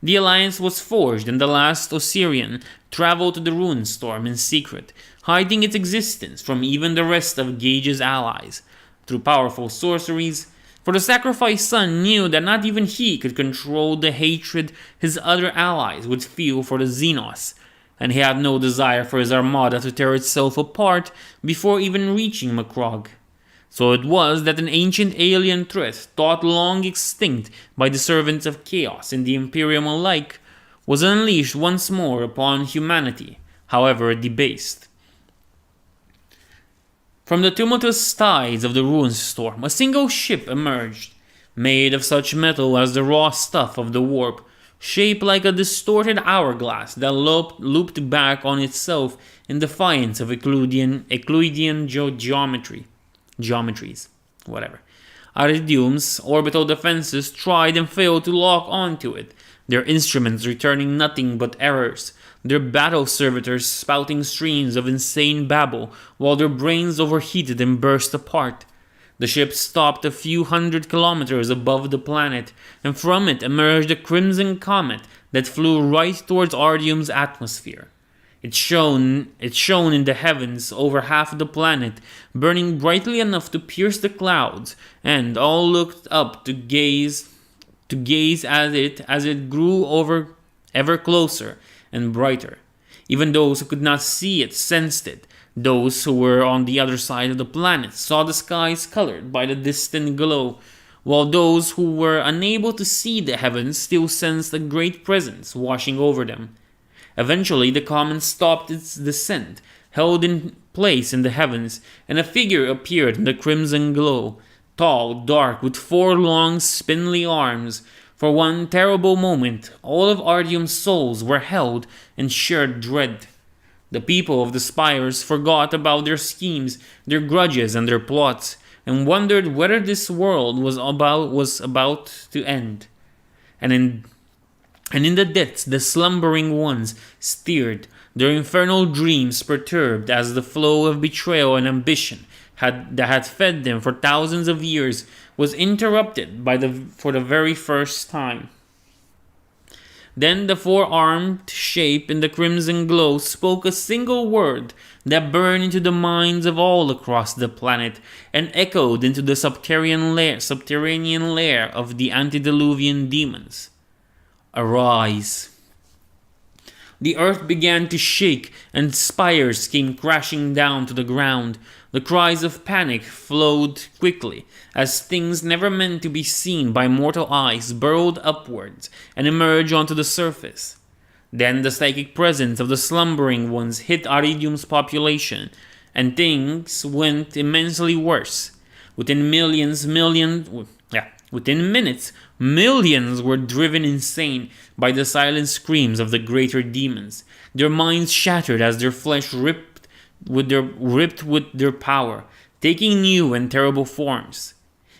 The alliance was forged, and the last Osirian traveled to the ruin storm in secret, hiding its existence from even the rest of Gage's allies, through powerful sorceries, for the sacrificed son knew that not even he could control the hatred his other allies would feel for the Xenos, and he had no desire for his armada to tear itself apart before even reaching Macragge. So it was that an ancient alien threat, thought long extinct by the servants of chaos and the Imperium alike, was unleashed once more upon humanity, however debased. From the tumultuous tides of the ruin storm, a single ship emerged, made of such metal as the raw stuff of the warp, shaped like a distorted hourglass that looped back on itself in defiance of Euclidean geometries. Iridium's orbital defenses tried and failed to lock onto it, their instruments returning nothing but errors, their battle servitors spouting streams of insane babble while their brains overheated and burst apart. The ship stopped a few hundred kilometers above the planet, and from it emerged a crimson comet that flew right towards Ardium's atmosphere. It shone in the heavens over half the planet, burning brightly enough to pierce the clouds, and all looked up to gaze at it as it grew ever closer and brighter. Even those who could not see it sensed it. Those who were on the other side of the planet saw the skies colored by the distant glow, while those who were unable to see the heavens still sensed a great presence washing over them. Eventually, the comet stopped its descent, held in place in the heavens, and a figure appeared in the crimson glow, tall, dark, with 4 long, spindly arms. For one terrible moment, all of Ardium's souls were held in sheer dread. The people of the Spires forgot about their schemes, their grudges, and their plots, and wondered whether this world was about to end. And in the depths, the slumbering ones stirred, their infernal dreams perturbed as the flow of betrayal and ambition that had fed them for thousands of years was interrupted for the very first time. Then the four-armed shape in the crimson glow spoke a single word that burned into the minds of all across the planet and echoed into the subterranean lair of the antediluvian demons. Arise. The earth began to shake, and spires came crashing down to the ground. The cries of panic flowed quickly, as things never meant to be seen by mortal eyes burrowed upwards and emerged onto the surface. Then the psychic presence of the slumbering ones hit Aridium's population, and things went immensely worse. Within minutes, millions were driven insane by the silent screams of the greater demons, their minds shattered as their flesh ripped with their power, taking new and terrible forms.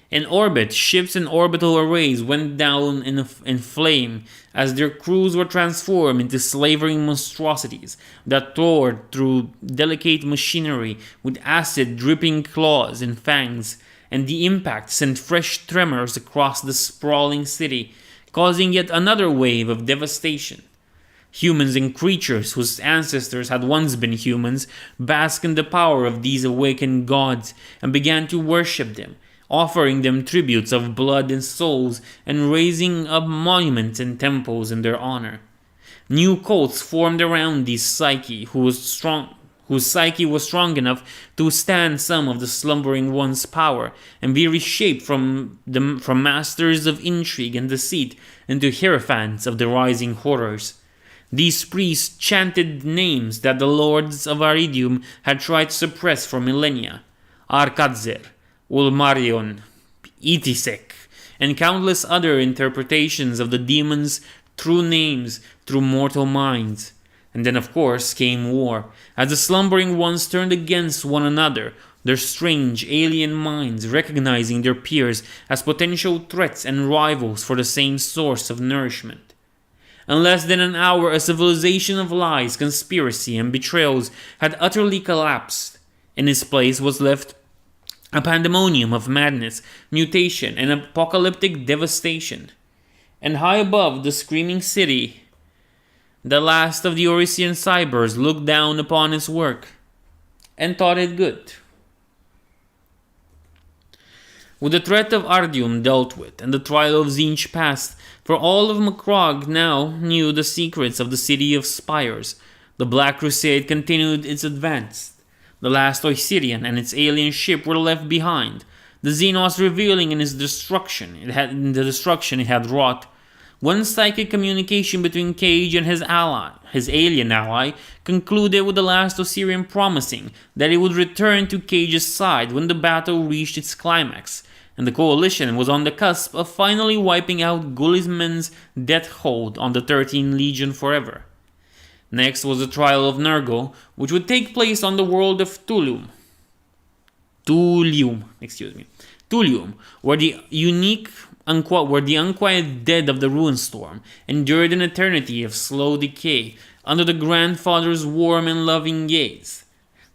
In orbit, ships and orbital arrays went down in flame as their crews were transformed into slavering monstrosities that tore through delicate machinery with acid-dripping claws and fangs, and the impact sent fresh tremors across the sprawling city, causing yet another wave of devastation. Humans and creatures whose ancestors had once been humans basked in the power of these awakened gods and began to worship them, offering them tributes of blood and souls and raising up monuments and temples in their honor. New cults formed around these psyche whose psyche was strong enough to withstand some of the slumbering one's power and be reshaped from masters of intrigue and deceit into hierophants of the rising horrors. These priests chanted names that the lords of Aridium had tried to suppress for millennia: Arkadzer, Ulmarion, Itisek, and countless other interpretations of the demons' true names through mortal minds. And then, of course, came war, as the slumbering ones turned against one another, their strange alien minds recognizing their peers as potential threats and rivals for the same source of nourishment. In less than an hour, a civilization of lies, conspiracy, and betrayals had utterly collapsed. In its place was left a pandemonium of madness, mutation, and apocalyptic devastation. And high above the screaming city, the last of the Orician cybers looked down upon its work and thought it good. With the threat of Ardium dealt with and the trial of Zinch passed, for all of Macragge now knew the secrets of the City of Spires, the Black Crusade continued its advance. The last Oisirian and its alien ship were left behind, the Xenos revealing in the destruction it had wrought. One psychic communication between Cage and his alien ally, concluded with the last Osirian promising that he would return to Cage's side when the battle reached its climax, and the coalition was on the cusp of finally wiping out Gulisman's death hold on the 13 Legion forever. Next was the trial of Nurgle, which would take place on the world of Thulium, where the unquiet dead of the Ruinstorm endured an eternity of slow decay under the Grandfather's warm and loving gaze.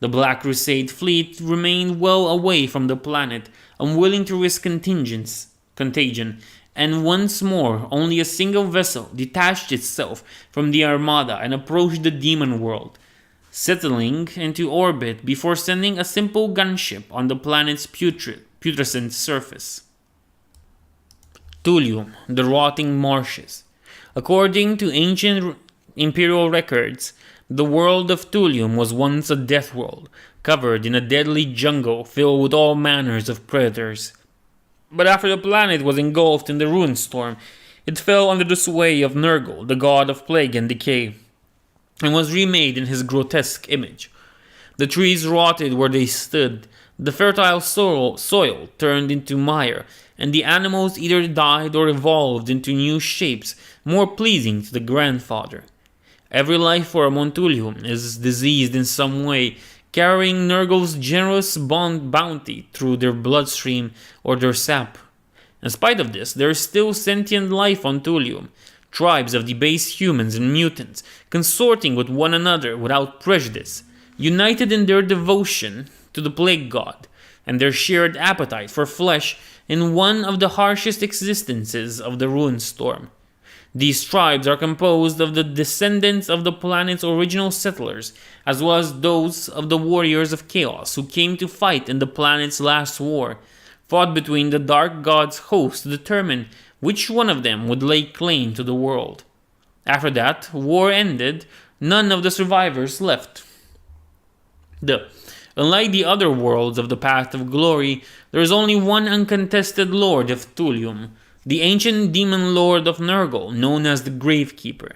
The Black Crusade fleet remained well away from the planet, unwilling to risk contagion, and once more only a single vessel detached itself from the armada and approached the demon world, settling into orbit before sending a simple gunship on the planet's putrescent surface. Thulium, the rotting marshes. According to ancient imperial records, the world of Thulium was once a death world, covered in a deadly jungle filled with all manners of predators. But after the planet was engulfed in the Ruinstorm, it fell under the sway of Nurgle, the god of plague and decay, and was remade in his grotesque image. The trees rotted where they stood, the fertile soil turned into mire, and the animals either died or evolved into new shapes more pleasing to the Grandfather. Every life form on Thulium is diseased in some way, carrying Nurgle's generous bounty through their bloodstream or their sap. In spite of this, there is still sentient life on Thulium, tribes of debased humans and mutants, consorting with one another without prejudice, united in their devotion to the plague god, and their shared appetite for flesh in one of the harshest existences of the Ruinstorm. These tribes are composed of the descendants of the planet's original settlers, as well as those of the warriors of chaos who came to fight in the planet's last war, fought between the Dark God's hosts to determine which one of them would lay claim to the world. After that, war ended, none of the survivors left. Unlike the other worlds of the Path of Glory, there is only one uncontested Lord of Thulium, the ancient demon lord of Nurgle, known as the Gravekeeper.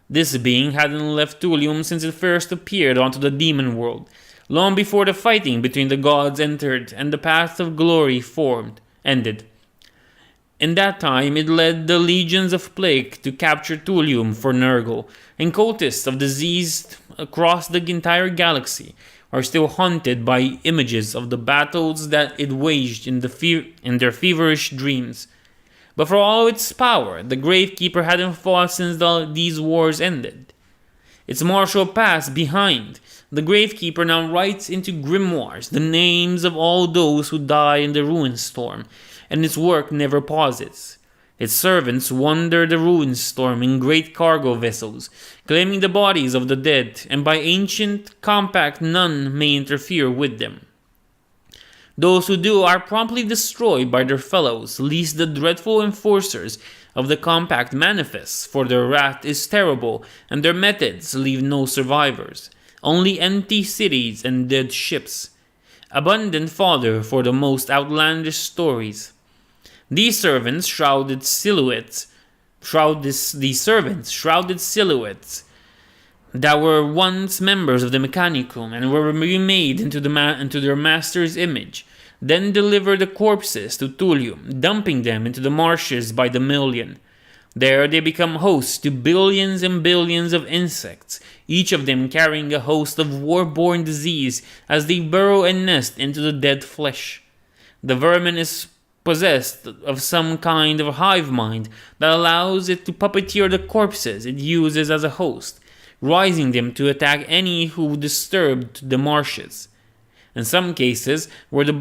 This being hadn't left Thulium since it first appeared onto the demon world, long before the fighting between the gods entered and the Path of Glory ended. In that time, it led the legions of plague to capture Thulium for Nurgle, and cultists of disease across the entire galaxy are still haunted by images of the battles that it waged in their feverish dreams. But for all its power, the Gravekeeper hadn't fought since these wars ended. Its martial past behind, the Gravekeeper now writes into grimoires the names of all those who die in the Ruin Storm, and its work never pauses. Its servants wander the Ruin Storm in great cargo vessels, claiming the bodies of the dead, and by ancient compact none may interfere with them. Those who do are promptly destroyed by their fellows, lest the dreadful enforcers of the compact manifest, for their wrath is terrible, and their methods leave no survivors, only empty cities and dead ships. Abundant fodder for the most outlandish stories. These servants shrouded silhouettes that were once members of the Mechanicum and were remade into their master's image, then deliver the corpses to Thulium, dumping them into the marshes by the million. There they become hosts to billions and billions of insects, each of them carrying a host of war-borne disease as they burrow and nest into the dead flesh. The vermin is possessed of some kind of hive mind that allows it to puppeteer the corpses it uses as a host, rising them to attack any who disturbed the marshes. In some cases, where the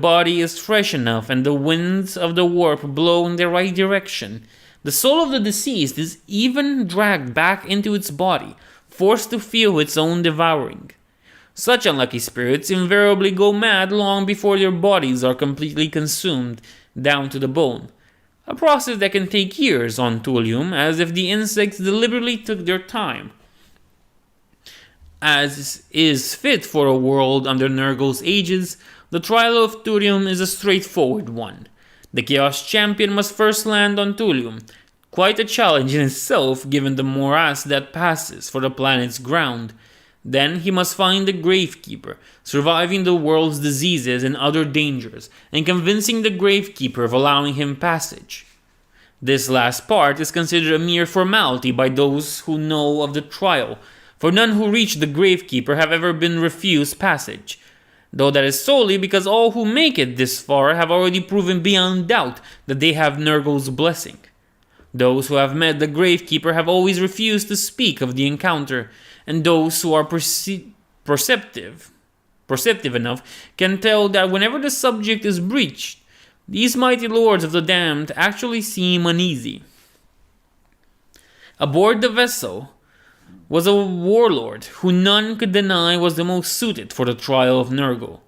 body is fresh enough and the winds of the warp blow in the right direction, the soul of the deceased is even dragged back into its body, forced to feel its own devouring. Such unlucky spirits invariably go mad long before their bodies are completely consumed down to the bone, a process that can take years on Thulium, as if the insects deliberately took their time. As is fit for a world under Nurgle's aegis, the trial of Thulium is a straightforward one. The Chaos Champion must first land on Thulium, quite a challenge in itself given the morass that passes for the planet's ground. Then he must find the Gravekeeper, surviving the world's diseases and other dangers, and convincing the Gravekeeper of allowing him passage. This last part is considered a mere formality by those who know of the trial, for none who reach the Gravekeeper have ever been refused passage, though that is solely because all who make it this far have already proven beyond doubt that they have Nurgle's blessing. Those who have met the Gravekeeper have always refused to speak of the encounter, and those who are perceptive enough can tell that whenever the subject is breached, these mighty lords of the damned actually seem uneasy. Aboard the vessel was a warlord who none could deny was the most suited for the trial of Nurgle.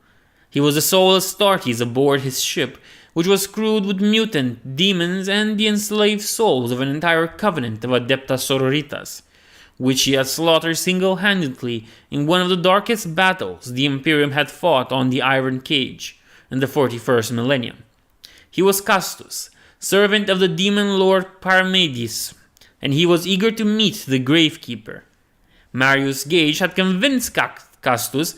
He was the sole Astartes aboard his ship, which was crewed with mutant demons and the enslaved souls of an entire covenant of Adepta Sororitas, which he had slaughtered single-handedly in one of the darkest battles the Imperium had fought on the Iron Cage in the 41st millennium. He was Castus, servant of the demon lord Paramedis, and he was eager to meet the Gravekeeper. Marius Gage had convinced Castus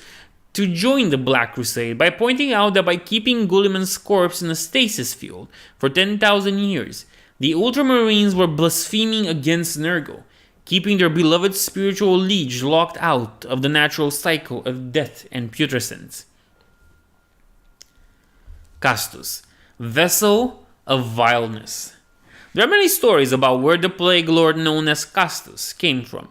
to join the Black Crusade by pointing out that by keeping Gulliman's corpse in a stasis field for 10,000 years, the Ultramarines were blaspheming against Nurgle, keeping their beloved spiritual liege locked out of the natural cycle of death and putrescence. Castus, vessel of vileness. There are many stories about where the plague lord known as Castus came from.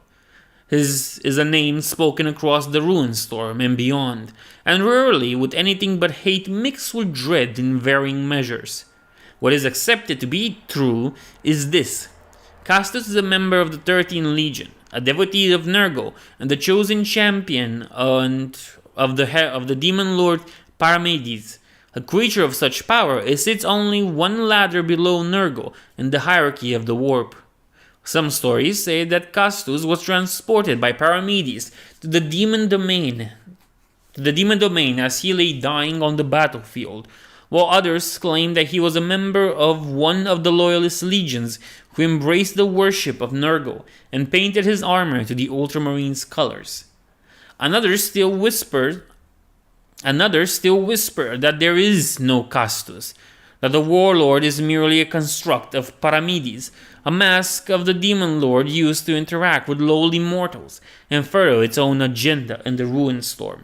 His is a name spoken across the Ruin Storm and beyond, and rarely with anything but hate mixed with dread in varying measures. What is accepted to be true is this. Castus is a member of the 13th Legion, a devotee of Nergal, and the chosen champion of the demon lord Parmenides. A creature of such power, it sits only one ladder below Nergal in the hierarchy of the warp. Some stories say that Castus was transported by Parmenides to the demon domain as he lay dying on the battlefield, while others claim that he was a member of one of the loyalist legions who embraced the worship of Nergal and painted his armor to the Ultramarines' colors. Another still whisper that there is no Castus, that the warlord is merely a construct of Parmenides, a mask of the demon lord used to interact with lowly mortals and further its own agenda in the Ruin Storm.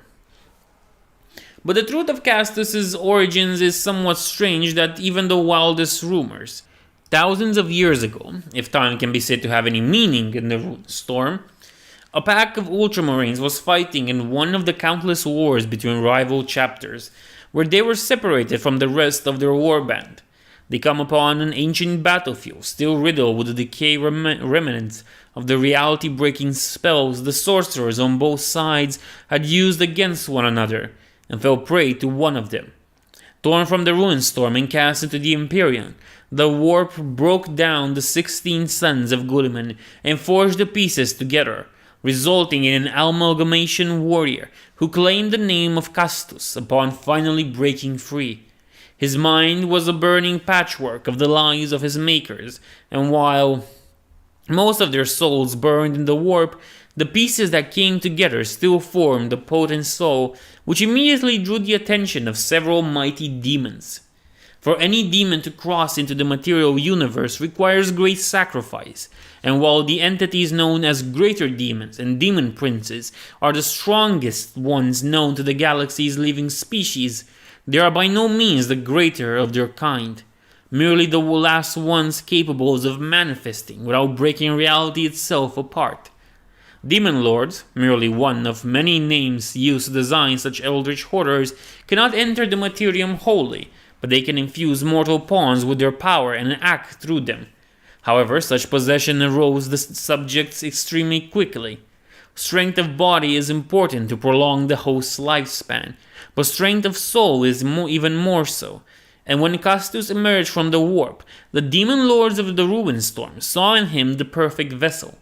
But the truth of Castus's origins is somewhat strange that even the wildest rumors. Thousands of years ago, if time can be said to have any meaning in the Ruin Storm, a pack of Ultramarines was fighting in one of the countless wars between rival chapters, where they were separated from the rest of their warband. They come upon an ancient battlefield, still riddled with the decay remnants of the reality-breaking spells the sorcerers on both sides had used against one another, and fell prey to one of them. Torn from the Ruin Storm and cast into the Empyrean, the warp broke down the 16 sons of Guliman and forged the pieces together, resulting in an amalgamation warrior who claimed the name of Castus upon finally breaking free. His mind was a burning patchwork of the lies of his makers, and while most of their souls burned in the warp, the pieces that came together still formed a potent soul, which immediately drew the attention of several mighty demons. For any demon to cross into the material universe requires great sacrifice, and while the entities known as greater demons and demon princes are the strongest ones known to the galaxy's living species, they are by no means the greater of their kind, merely the last ones capable of manifesting without breaking reality itself apart. Demon lords, merely one of many names used to design such eldritch horrors, cannot enter the materium wholly, but they can infuse mortal pawns with their power and act through them. However, such possession erodes the subjects extremely quickly. Strength of body is important to prolong the host's lifespan, but strength of soul is even more so. And when Castus emerged from the warp, the demon lords of the Ruin Storm saw in him the perfect vessel.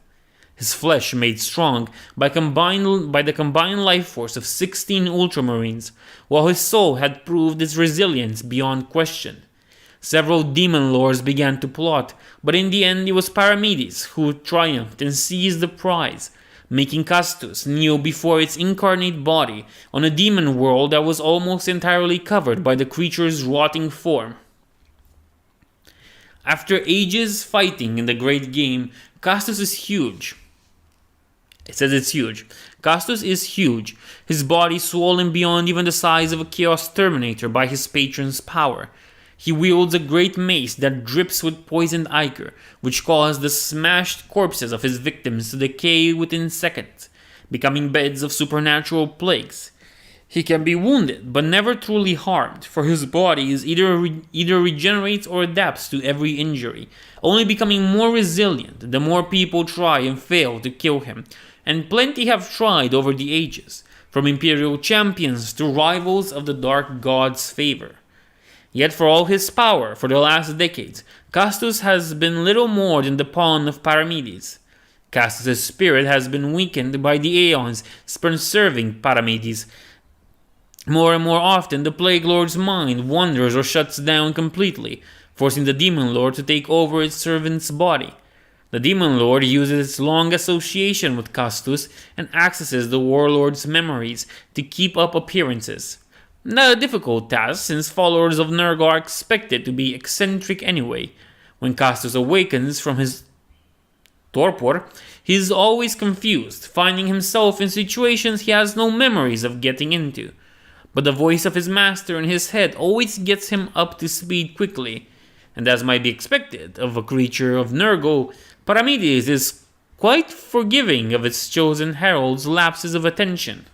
His flesh made strong by the combined life force of 16 Ultramarines, while his soul had proved its resilience beyond question. Several demon lords began to plot, but in the end it was Parmenides who triumphed and seized the prize, making Castus kneel before its incarnate body on a demon world that was almost entirely covered by the creature's rotting form. After ages fighting in the great game, Castus is huge. It says it's huge. Castus is huge, his body swollen beyond even the size of a Chaos Terminator by his patron's power. He wields a great mace that drips with poisoned ichor, which caused the smashed corpses of his victims to decay within seconds, becoming beds of supernatural plagues. He can be wounded, but never truly harmed, for his body is either regenerates or adapts to every injury, only becoming more resilient the more people try and fail to kill him. And plenty have tried over the ages, from imperial champions to rivals of the Dark God's favor. Yet for all his power for the last decades, Castus has been little more than the pawn of Parmenides. Castus' spirit has been weakened by the aeons spent serving Parmenides. More and more often, the Plague Lord's mind wanders or shuts down completely, forcing the Demon Lord to take over its servant's body. The Demon Lord uses its long association with Castus and accesses the Warlord's memories to keep up appearances. Not a difficult task, since followers of Nergal are expected to be eccentric anyway. When Castus awakens from his torpor, he is always confused, finding himself in situations he has no memories of getting into. But the voice of his master in his head always gets him up to speed quickly, and as might be expected of a creature of Nergal, Parmenides is quite forgiving of its chosen herald's lapses of attention.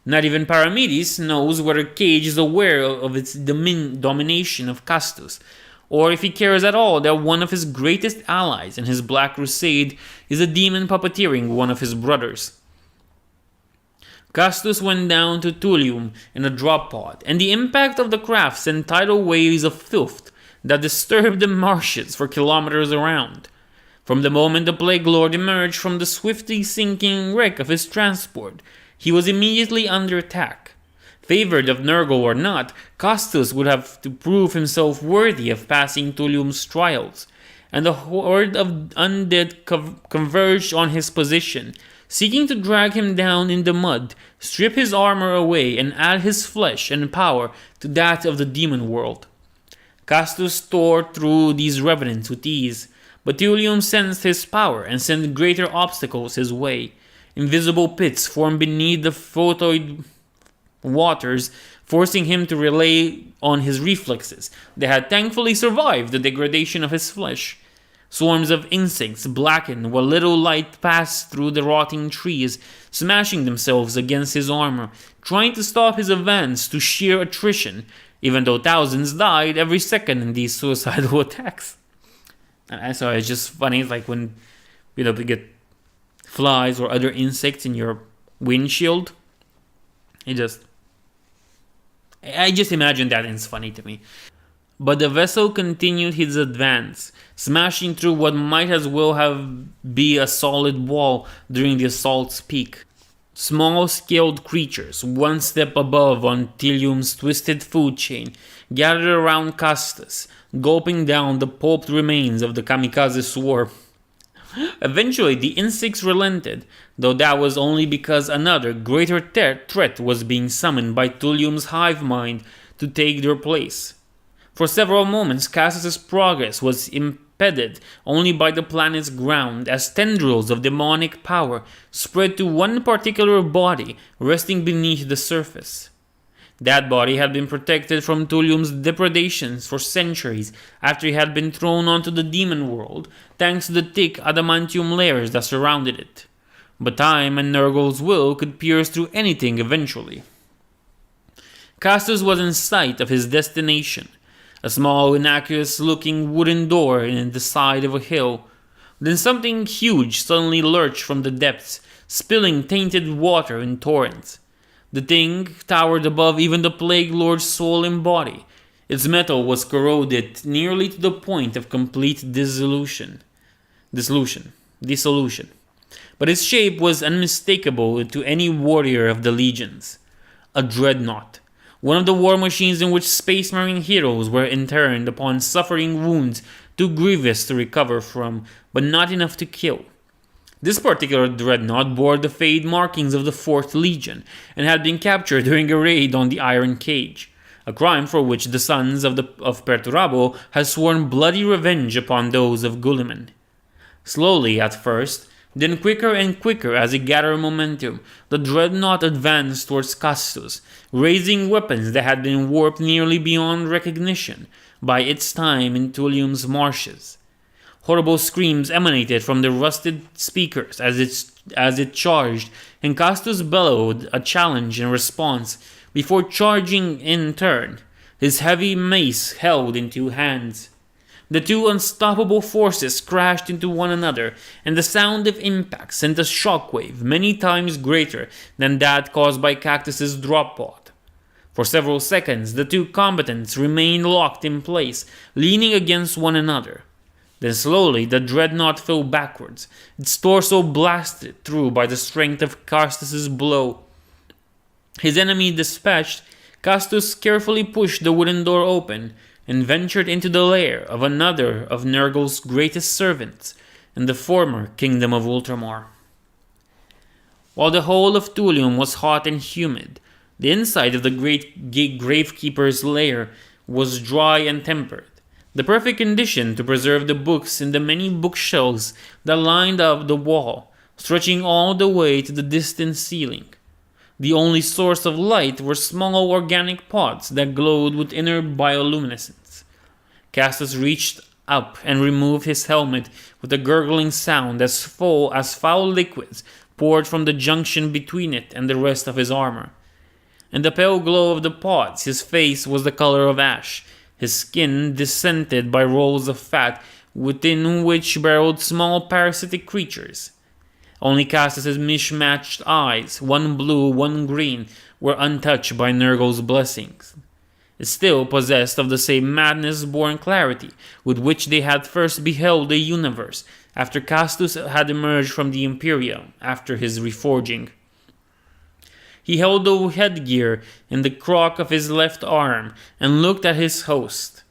Not even Parmenides knows whether Cage is aware of its domination of Castus, or if he cares at all that one of his greatest allies in his Black Crusade is a demon puppeteering one of his brothers. Castus went down to Tullium in a drop pod, and the impact of the craft sent tidal waves of filth that disturbed the marshes for kilometers around. From the moment the Plague Lord emerged from the swiftly sinking wreck of his transport, he was immediately under attack. Favored of Nurgle or not, Castus would have to prove himself worthy of passing Tullium's trials, and the horde of undead converged on his position, seeking to drag him down in the mud, strip his armor away, and add his flesh and power to that of the demon world. Castus tore through these revenants with ease, but Tullium sensed his power and sent greater obstacles his way. Invisible pits formed beneath the photoid waters, forcing him to rely on his reflexes that had thankfully survived the degradation of his flesh. Swarms of insects blackened while little light passed through the rotting trees, smashing themselves against his armor, trying to stop his advance to sheer attrition, even though thousands died every second in these suicidal attacks. And so it's just funny, like when you get flies or other insects in your windshield. I just imagine that, and it's funny to me. But the vessel continued his advance, smashing through what might as well have been a solid wall during the assault's peak. Small-scaled creatures, one step above on Tullium's twisted food chain, gathered around Castus, gulping down the pulped remains of the kamikaze swarm. Eventually, the insects relented, though that was only because another, greater threat was being summoned by Tullium's hive mind to take their place. For several moments, Castus's progress was impeded only by the planet's ground, as tendrils of demonic power spread to one particular body resting beneath the surface. That body had been protected from Tullium's depredations for centuries after he had been thrown onto the demon world, thanks to the thick adamantium layers that surrounded it. But time and Nurgle's will could pierce through anything eventually. Castus was in sight of his destination, a small, innocuous-looking wooden door in the side of a hill. Then something huge suddenly lurched from the depths, spilling tainted water in torrents. The thing towered above even the Plague Lord's soul and body. Its metal was corroded nearly to the point of complete dissolution. But its shape was unmistakable to any warrior of the legions. A dreadnought. One of the war machines in which Space Marine heroes were interned upon suffering wounds too grievous to recover from, but not enough to kill. This particular dreadnought bore the fade markings of the 4th Legion, and had been captured during a raid on the Iron Cage, a crime for which the sons of Perturabo had sworn bloody revenge upon those of Guilliman. Slowly at first, then quicker and quicker as it gathered momentum, the dreadnought advanced towards Castus, raising weapons that had been warped nearly beyond recognition by its time in Tullium's marshes. Horrible screams emanated from the rusted speakers as it charged, and Castus bellowed a challenge in response before charging in turn, his heavy mace held in 2 hands. The 2 unstoppable forces crashed into one another, and the sound of impact sent a shockwave many times greater than that caused by Cactus's drop pod. For several seconds, the 2 combatants remained locked in place, leaning against one another. Then slowly the dreadnought fell backwards, its torso blasted through by the strength of Castus's blow. His enemy dispatched, Castus carefully pushed the wooden door open and ventured into the lair of another of Nurgle's greatest servants in the former kingdom of Ultramar. While the whole of Tullium was hot and humid, the inside of the great gravekeeper's lair was dry and tempered, the perfect condition to preserve the books in the many bookshelves that lined up the wall, stretching all the way to the distant ceiling. The only source of light were small organic pots that glowed with inner bioluminescence. Castus reached up and removed his helmet with a gurgling sound as foul liquids poured from the junction between it and the rest of his armor. In the pale glow of the pots, his face was the color of ash, his skin dissented by rolls of fat within which burrowed small parasitic creatures. Only Castus's mismatched eyes, one blue, one green, were untouched by Nurgle's blessings. It still possessed of the same madness-born clarity with which they had first beheld the universe after Castus had emerged from the Imperium after his reforging. He held the headgear in the crook of his left arm and looked at his host.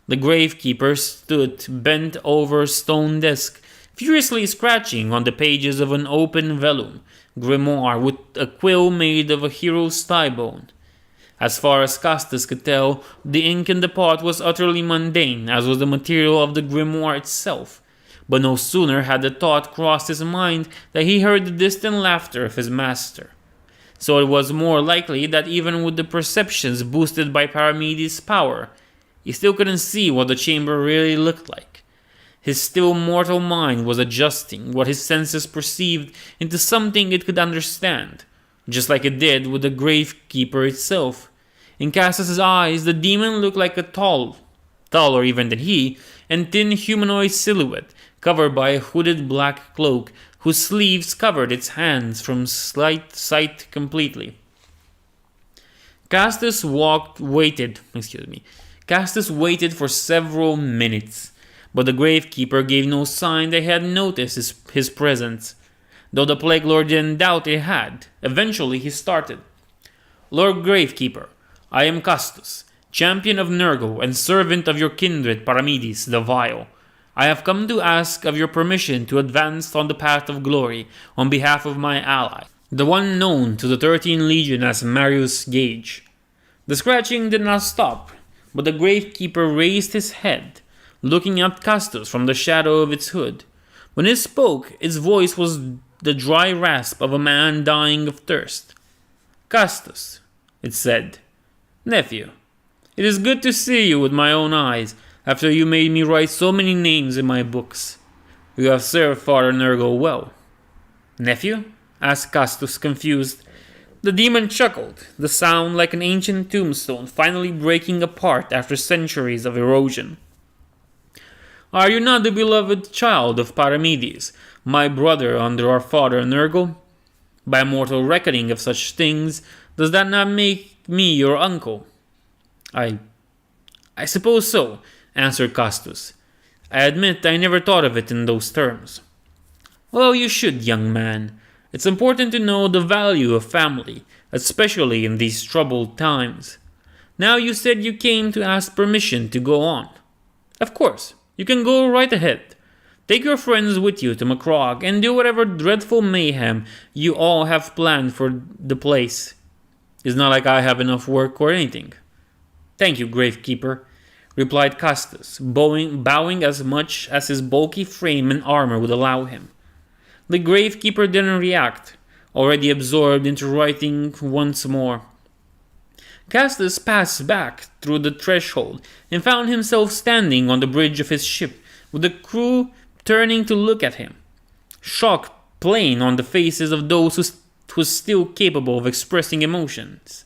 The gravekeeper stood bent over a stone desk, furiously scratching on the pages of an open vellum grimoire with a quill made of a hero's thigh bone. As far as Castus could tell, the ink in the pot was utterly mundane, as was the material of the grimoire itself. But no sooner had the thought crossed his mind than he heard the distant laughter of his master. So it was more likely that even with the perceptions boosted by Paramedes' power, he still couldn't see what the chamber really looked like. His still mortal mind was adjusting what his senses perceived into something it could understand, just like it did with the gravekeeper itself. In Castus's eyes, the demon looked like a taller even than he, and thin humanoid silhouette, covered by a hooded black cloak, whose sleeves covered its hands from sight completely. Castus waited for several minutes, but the gravekeeper gave no sign that he had noticed his presence, though the Plague Lord didn't doubt it had. Eventually he started. "Lord Gravekeeper, I am Castus, champion of Nurgle and servant of your kindred Paramedes the Vile. I have come to ask of your permission to advance on the path of glory on behalf of my ally, the one known to the 13 Legion as Marius Gage." The scratching did not stop, but the gravekeeper raised his head, looking at Castus from the shadow of its hood. When he spoke, its voice was the dry rasp of a man dying of thirst. "Castus," it said, "nephew, it is good to see you with my own eyes, after you made me write so many names in my books. You have served Father Nurgle well." "Nephew?" asked Castus, confused. The demon chuckled, the sound like an ancient tombstone finally breaking apart after centuries of erosion. "Are you not the beloved child of Paramedes, my brother under our father Nurgle? By mortal reckoning of such things, does that not make me your uncle?" I suppose so," answered Castus. "I admit I never thought of it in those terms." "Well, you should, young man. It's important to know the value of family, especially in these troubled times. Now you said you came to ask permission to go on. Of course, you can go right ahead. Take your friends with you to Macragge and do whatever dreadful mayhem you all have planned for the place. It's not like I have enough work or anything." "Thank you, Gravekeeper," replied Castus, bowing as much as his bulky frame and armor would allow him. The Gravekeeper didn't react, already absorbed into writing once more. Castus passed back through the threshold and found himself standing on the bridge of his ship, with the crew turning to look at him. Shock plain on the faces of those who was still capable of expressing emotions.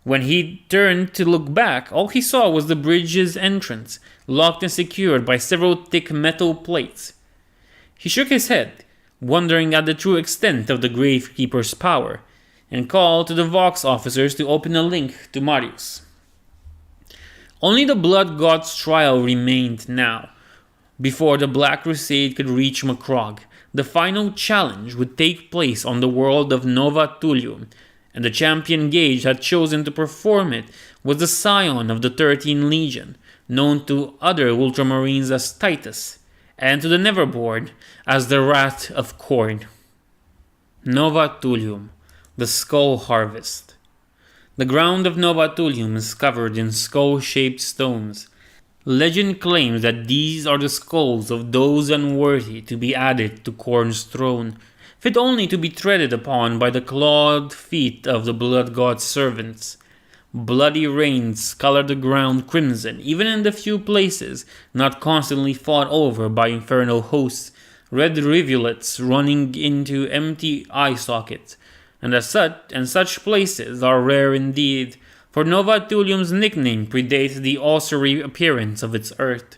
When he turned to look back, all he saw was the bridge's entrance, locked and secured by several thick metal plates. He shook his head, wondering at the true extent of the Gravekeeper's power, and called to the Vox officers to open a link to Marius. Only the Blood God's trial remained now. Before the Black Crusade could reach Macragge, the final challenge would take place on the world of Nova Thulium, and the champion Gage had chosen to perform it was the scion of the 13 Legion, known to other Ultramarines as Titus, and to the Neverborn as the Wrath of Khorne. Nova Thulium, the Skull Harvest. The ground of Nova Thulium is covered in skull-shaped stones. Legend claims that these are the skulls of those unworthy to be added to Khorne's throne, fit only to be treaded upon by the clawed feet of the Blood God's servants. Bloody rains color the ground crimson, even in the few places not constantly fought over by infernal hosts, red rivulets running into empty eye sockets, and such places are rare indeed, for Nova Thulium's nickname predates the ossuary appearance of its Earth.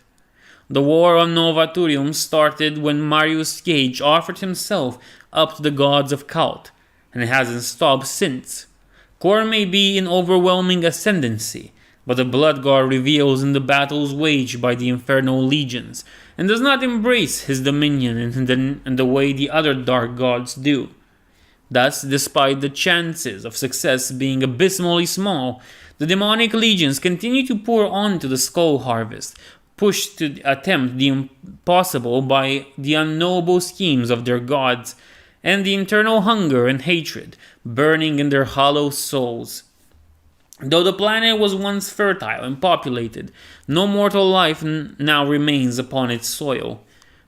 The war on Nova Thulium started when Marius Gage offered himself up to the gods of Cult, and it hasn't stopped since. Khorne may be in overwhelming ascendancy, but the Bloodguard reveals in the battles waged by the Infernal Legions, and does not embrace his dominion in the way the other Dark Gods do. Thus, despite the chances of success being abysmally small, the demonic legions continue to pour onto the Skull Harvest, pushed to attempt the impossible by the unknowable schemes of their gods, and the internal hunger and hatred burning in their hollow souls. Though the planet was once fertile and populated, no mortal life now remains upon its soil.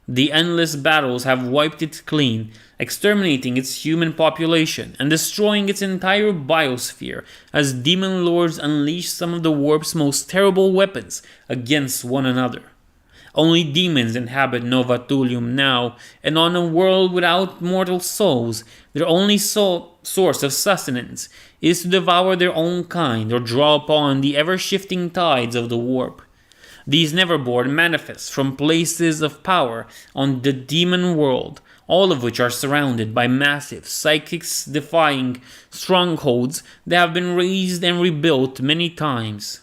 The endless battles have wiped it clean, exterminating its human population and destroying its entire biosphere as demon lords unleash some of the warp's most terrible weapons against one another. Only demons inhabit Nova Thulium now, and on a world without mortal souls, their only source of sustenance is to devour their own kind or draw upon the ever-shifting tides of the warp. These Neverborn manifest from places of power on the demon world, all of which are surrounded by massive, psychics-defying strongholds that have been razed and rebuilt many times.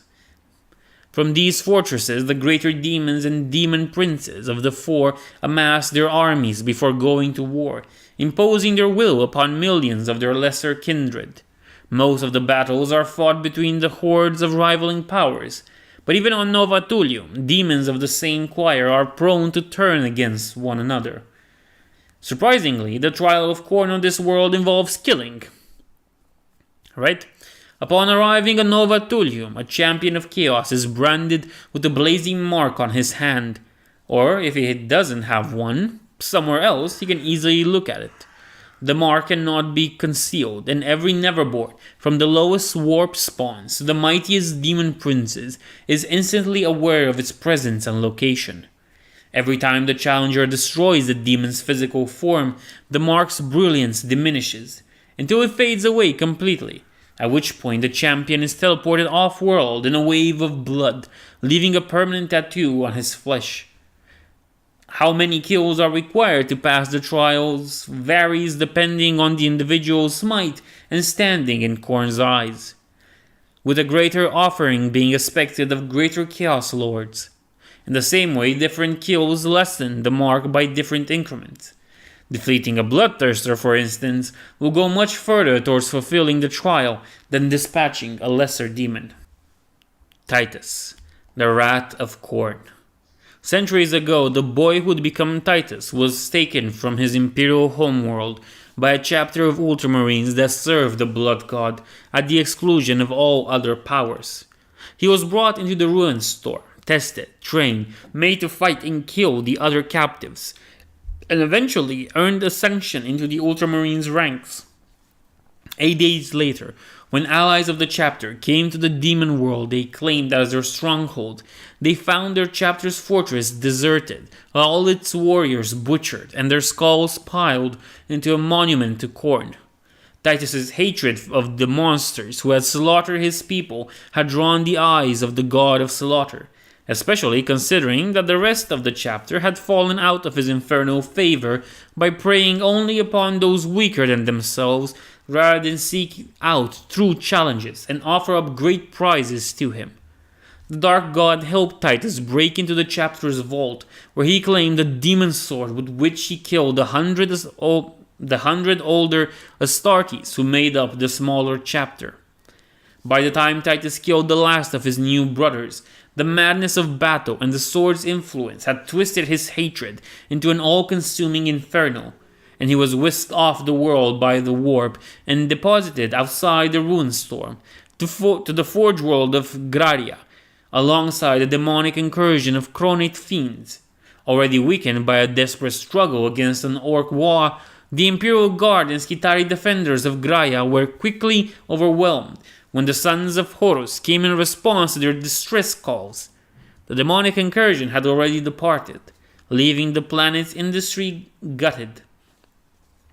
From these fortresses, the greater demons and demon princes of the Four amass their armies before going to war, imposing their will upon millions of their lesser kindred. Most of the battles are fought between the hordes of rivaling powers, but even on Nova Thulium, demons of the same choir are prone to turn against one another. Surprisingly, the trial of Khorne on this world involves killing. Right? Upon arriving on Nova Thulium, a champion of chaos is branded with a blazing mark on his hand, or if he doesn't have one, somewhere else he can easily look at it. The mark cannot be concealed, and every Neverborn, from the lowest warp spawns to the mightiest demon princes, is instantly aware of its presence and location. Every time the challenger destroys the demon's physical form, the mark's brilliance diminishes, until it fades away completely, at which point the champion is teleported off-world in a wave of blood, leaving a permanent tattoo on his flesh. How many kills are required to pass the trials varies depending on the individual's might and standing in Khorne's eyes, with a greater offering being expected of greater Chaos Lords. In the same way, different kills lessen the mark by different increments. Defeating a Bloodthirster, for instance, will go much further towards fulfilling the trial than dispatching a lesser demon. Titus, the Wrath of Khorne. Centuries ago, the boy who would become Titus was taken from his imperial homeworld by a chapter of Ultramarines that served the Blood God at the exclusion of all other powers. He was brought into the Ruins Store, tested, trained, made to fight and kill the other captives, and eventually earned ascension into the Ultramarines' ranks. 8 days later, when allies of the chapter came to the demon world they claimed as their stronghold, they found their chapter's fortress deserted, all its warriors butchered, and their skulls piled into a monument to Khorne. Titus's hatred of the monsters who had slaughtered his people had drawn the eyes of the god of slaughter, especially considering that the rest of the chapter had fallen out of his infernal favor by preying only upon those weaker than themselves rather than seek out true challenges and offer up great prizes to him. The Dark God helped Titus break into the chapter's vault, where he claimed the demon sword with which he killed the hundred older Astartes who made up the smaller chapter. By the time Titus killed the last of his new brothers, the madness of battle and the sword's influence had twisted his hatred into an all-consuming inferno, and he was whisked off the world by the warp and deposited outside the Ruinstorm to the Forge world of Graria, alongside the demonic incursion of Chronate fiends. Already weakened by a desperate struggle against an Orc Wa, the Imperial Guard and Skitarii defenders of Graia were quickly overwhelmed when the Sons of Horus came in response to their distress calls. The demonic incursion had already departed, leaving the planet's industry gutted.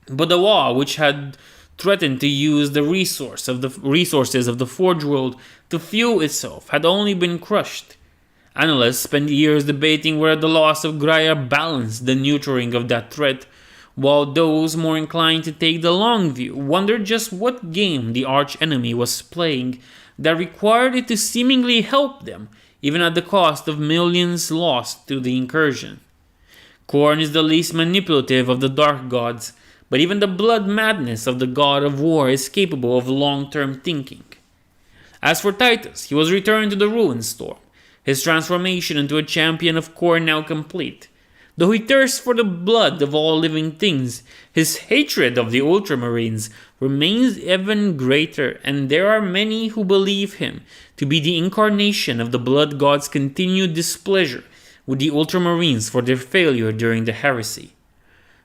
But the Wa, which had threatened to use the resources of the Forge World to fuel itself had only been crushed. Analysts spent years debating whether the loss of Graia balanced the neutering of that threat, while those more inclined to take the long view wondered just what game the arch-enemy was playing that required it to seemingly help them, even at the cost of millions lost to the incursion. Khorne is the least manipulative of the Dark Gods, but even the blood madness of the God of War is capable of long-term thinking. As for Titus, he was returned to the Ruinstorm, his transformation into a champion of Khorne now complete. Though he thirsts for the blood of all living things, his hatred of the Ultramarines remains even greater, and there are many who believe him to be the incarnation of the Blood God's continued displeasure with the Ultramarines for their failure during the Heresy.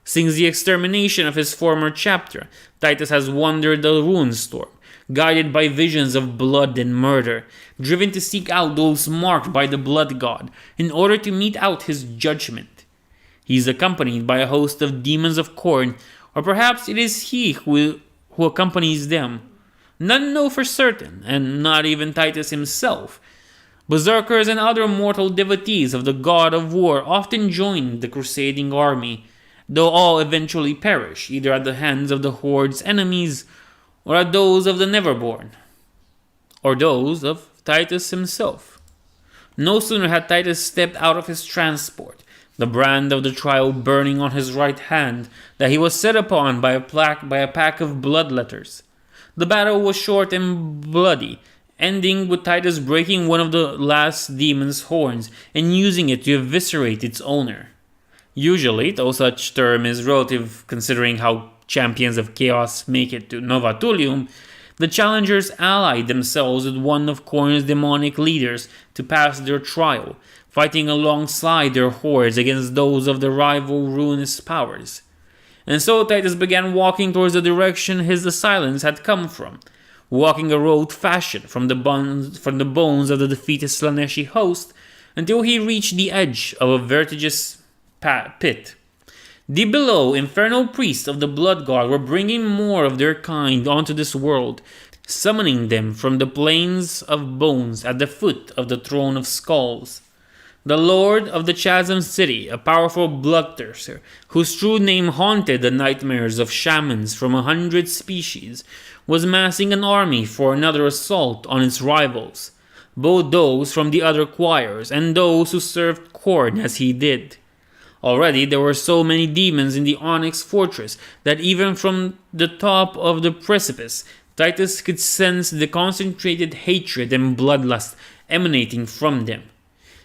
Since the extermination of his former chapter, Titus has wandered the Ruinstorm, guided by visions of blood and murder, driven to seek out those marked by the Blood God in order to mete out his judgment. He is accompanied by a host of demons of Khorne, or perhaps it is he who accompanies them. None know for certain, and not even Titus himself. Berserkers and other mortal devotees of the God of War often join the crusading army, though all eventually perish, either at the hands of the Horde's enemies, or at those of the Neverborn, or those of Titus himself. No sooner had Titus stepped out of his transport, the brand of the trial burning on his right hand, that he was set upon by a pack of bloodletters. The battle was short and bloody, ending with Titus breaking one of the last demon's horns and using it to eviscerate its owner. Usually, though such term is relative considering how champions of chaos make it to Nova Thulium, the challengers allied themselves with one of Khorne's demonic leaders to pass their trial, fighting alongside their hordes against those of the rival ruinous powers. And so Titus began walking towards the direction his assailants had come from, walking a road fashioned from the bones of the defeated Slaaneshi host until he reached the edge of a vertiginous pit. Deep below, infernal priests of the Blood God were bringing more of their kind onto this world, summoning them from the plains of bones at the foot of the throne of skulls. The Lord of the Chasm City, a powerful bloodthirster, whose true name haunted the nightmares of shamans from 100 species, was massing an army for another assault on its rivals, both those from the other choirs and those who served Khorne as he did. Already there were so many demons in the Onyx Fortress that even from the top of the precipice, Titus could sense the concentrated hatred and bloodlust emanating from them.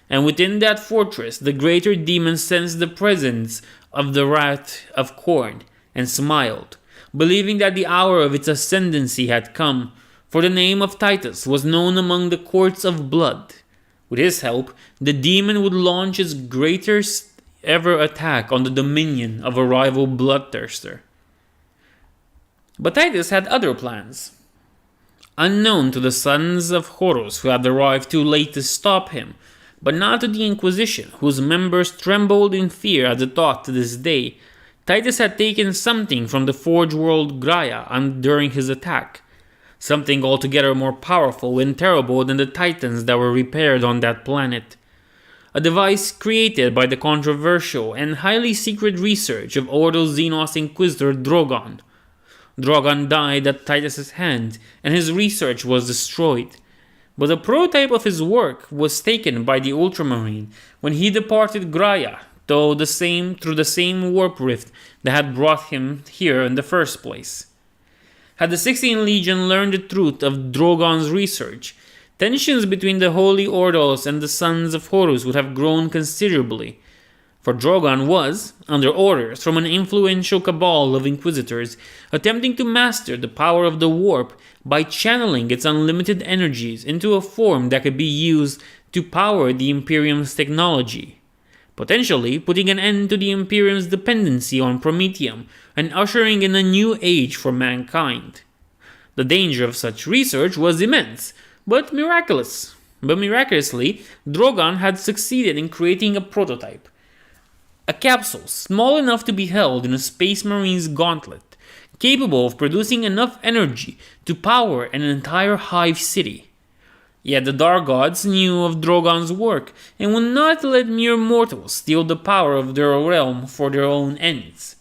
And within that fortress, the greater demon sensed the presence of the wrath of Khorne and smiled, believing that the hour of its ascendancy had come, for the name of Titus was known among the courts of blood. With his help, the demon would launch its greatest ever attack on the dominion of a rival bloodthirster. But Titus had other plans. Unknown to the sons of Horus, who had arrived too late to stop him, but not to the Inquisition, whose members trembled in fear at the thought to this day, Titus had taken something from the Forge World Graia during his attack, something altogether more powerful and terrible than the Titans that were repaired on that planet. A device created by the controversial and highly secret research of Ordo Xenos Inquisitor Drogon. Drogon died at Titus's hand, and his research was destroyed. But the prototype of his work was taken by the Ultramarine when he departed Graia, through the same warp rift that had brought him here in the first place. Had the 16th Legion learned the truth of Drogon's research, tensions between the Holy Ordos and the Sons of Horus would have grown considerably, for Drogon was, under orders from an influential cabal of Inquisitors, attempting to master the power of the warp by channeling its unlimited energies into a form that could be used to power the Imperium's technology, potentially putting an end to the Imperium's dependency on Prometheum and ushering in a new age for mankind. The danger of such research was immense, but miraculously, Drogon had succeeded in creating a prototype. A capsule small enough to be held in a Space Marine's gauntlet, capable of producing enough energy to power an entire hive city. Yet the Dark Gods knew of Drogon's work and would not let mere mortals steal the power of their realm for their own ends.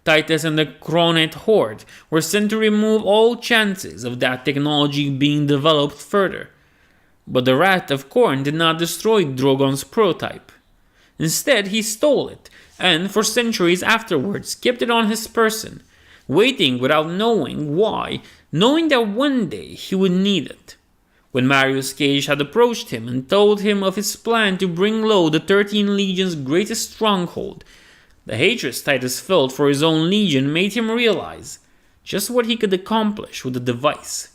Titus and the Chronate Horde were sent to remove all chances of that technology being developed further. But the Rat of Khorne did not destroy Drogon's prototype. Instead, he stole it, and for centuries afterwards kept it on his person, waiting without knowing why, knowing that one day he would need it. When Marius Cage had approached him and told him of his plan to bring low the 13 Legion's greatest stronghold, the hatred Titus felt for his own legion made him realize just what he could accomplish with the device.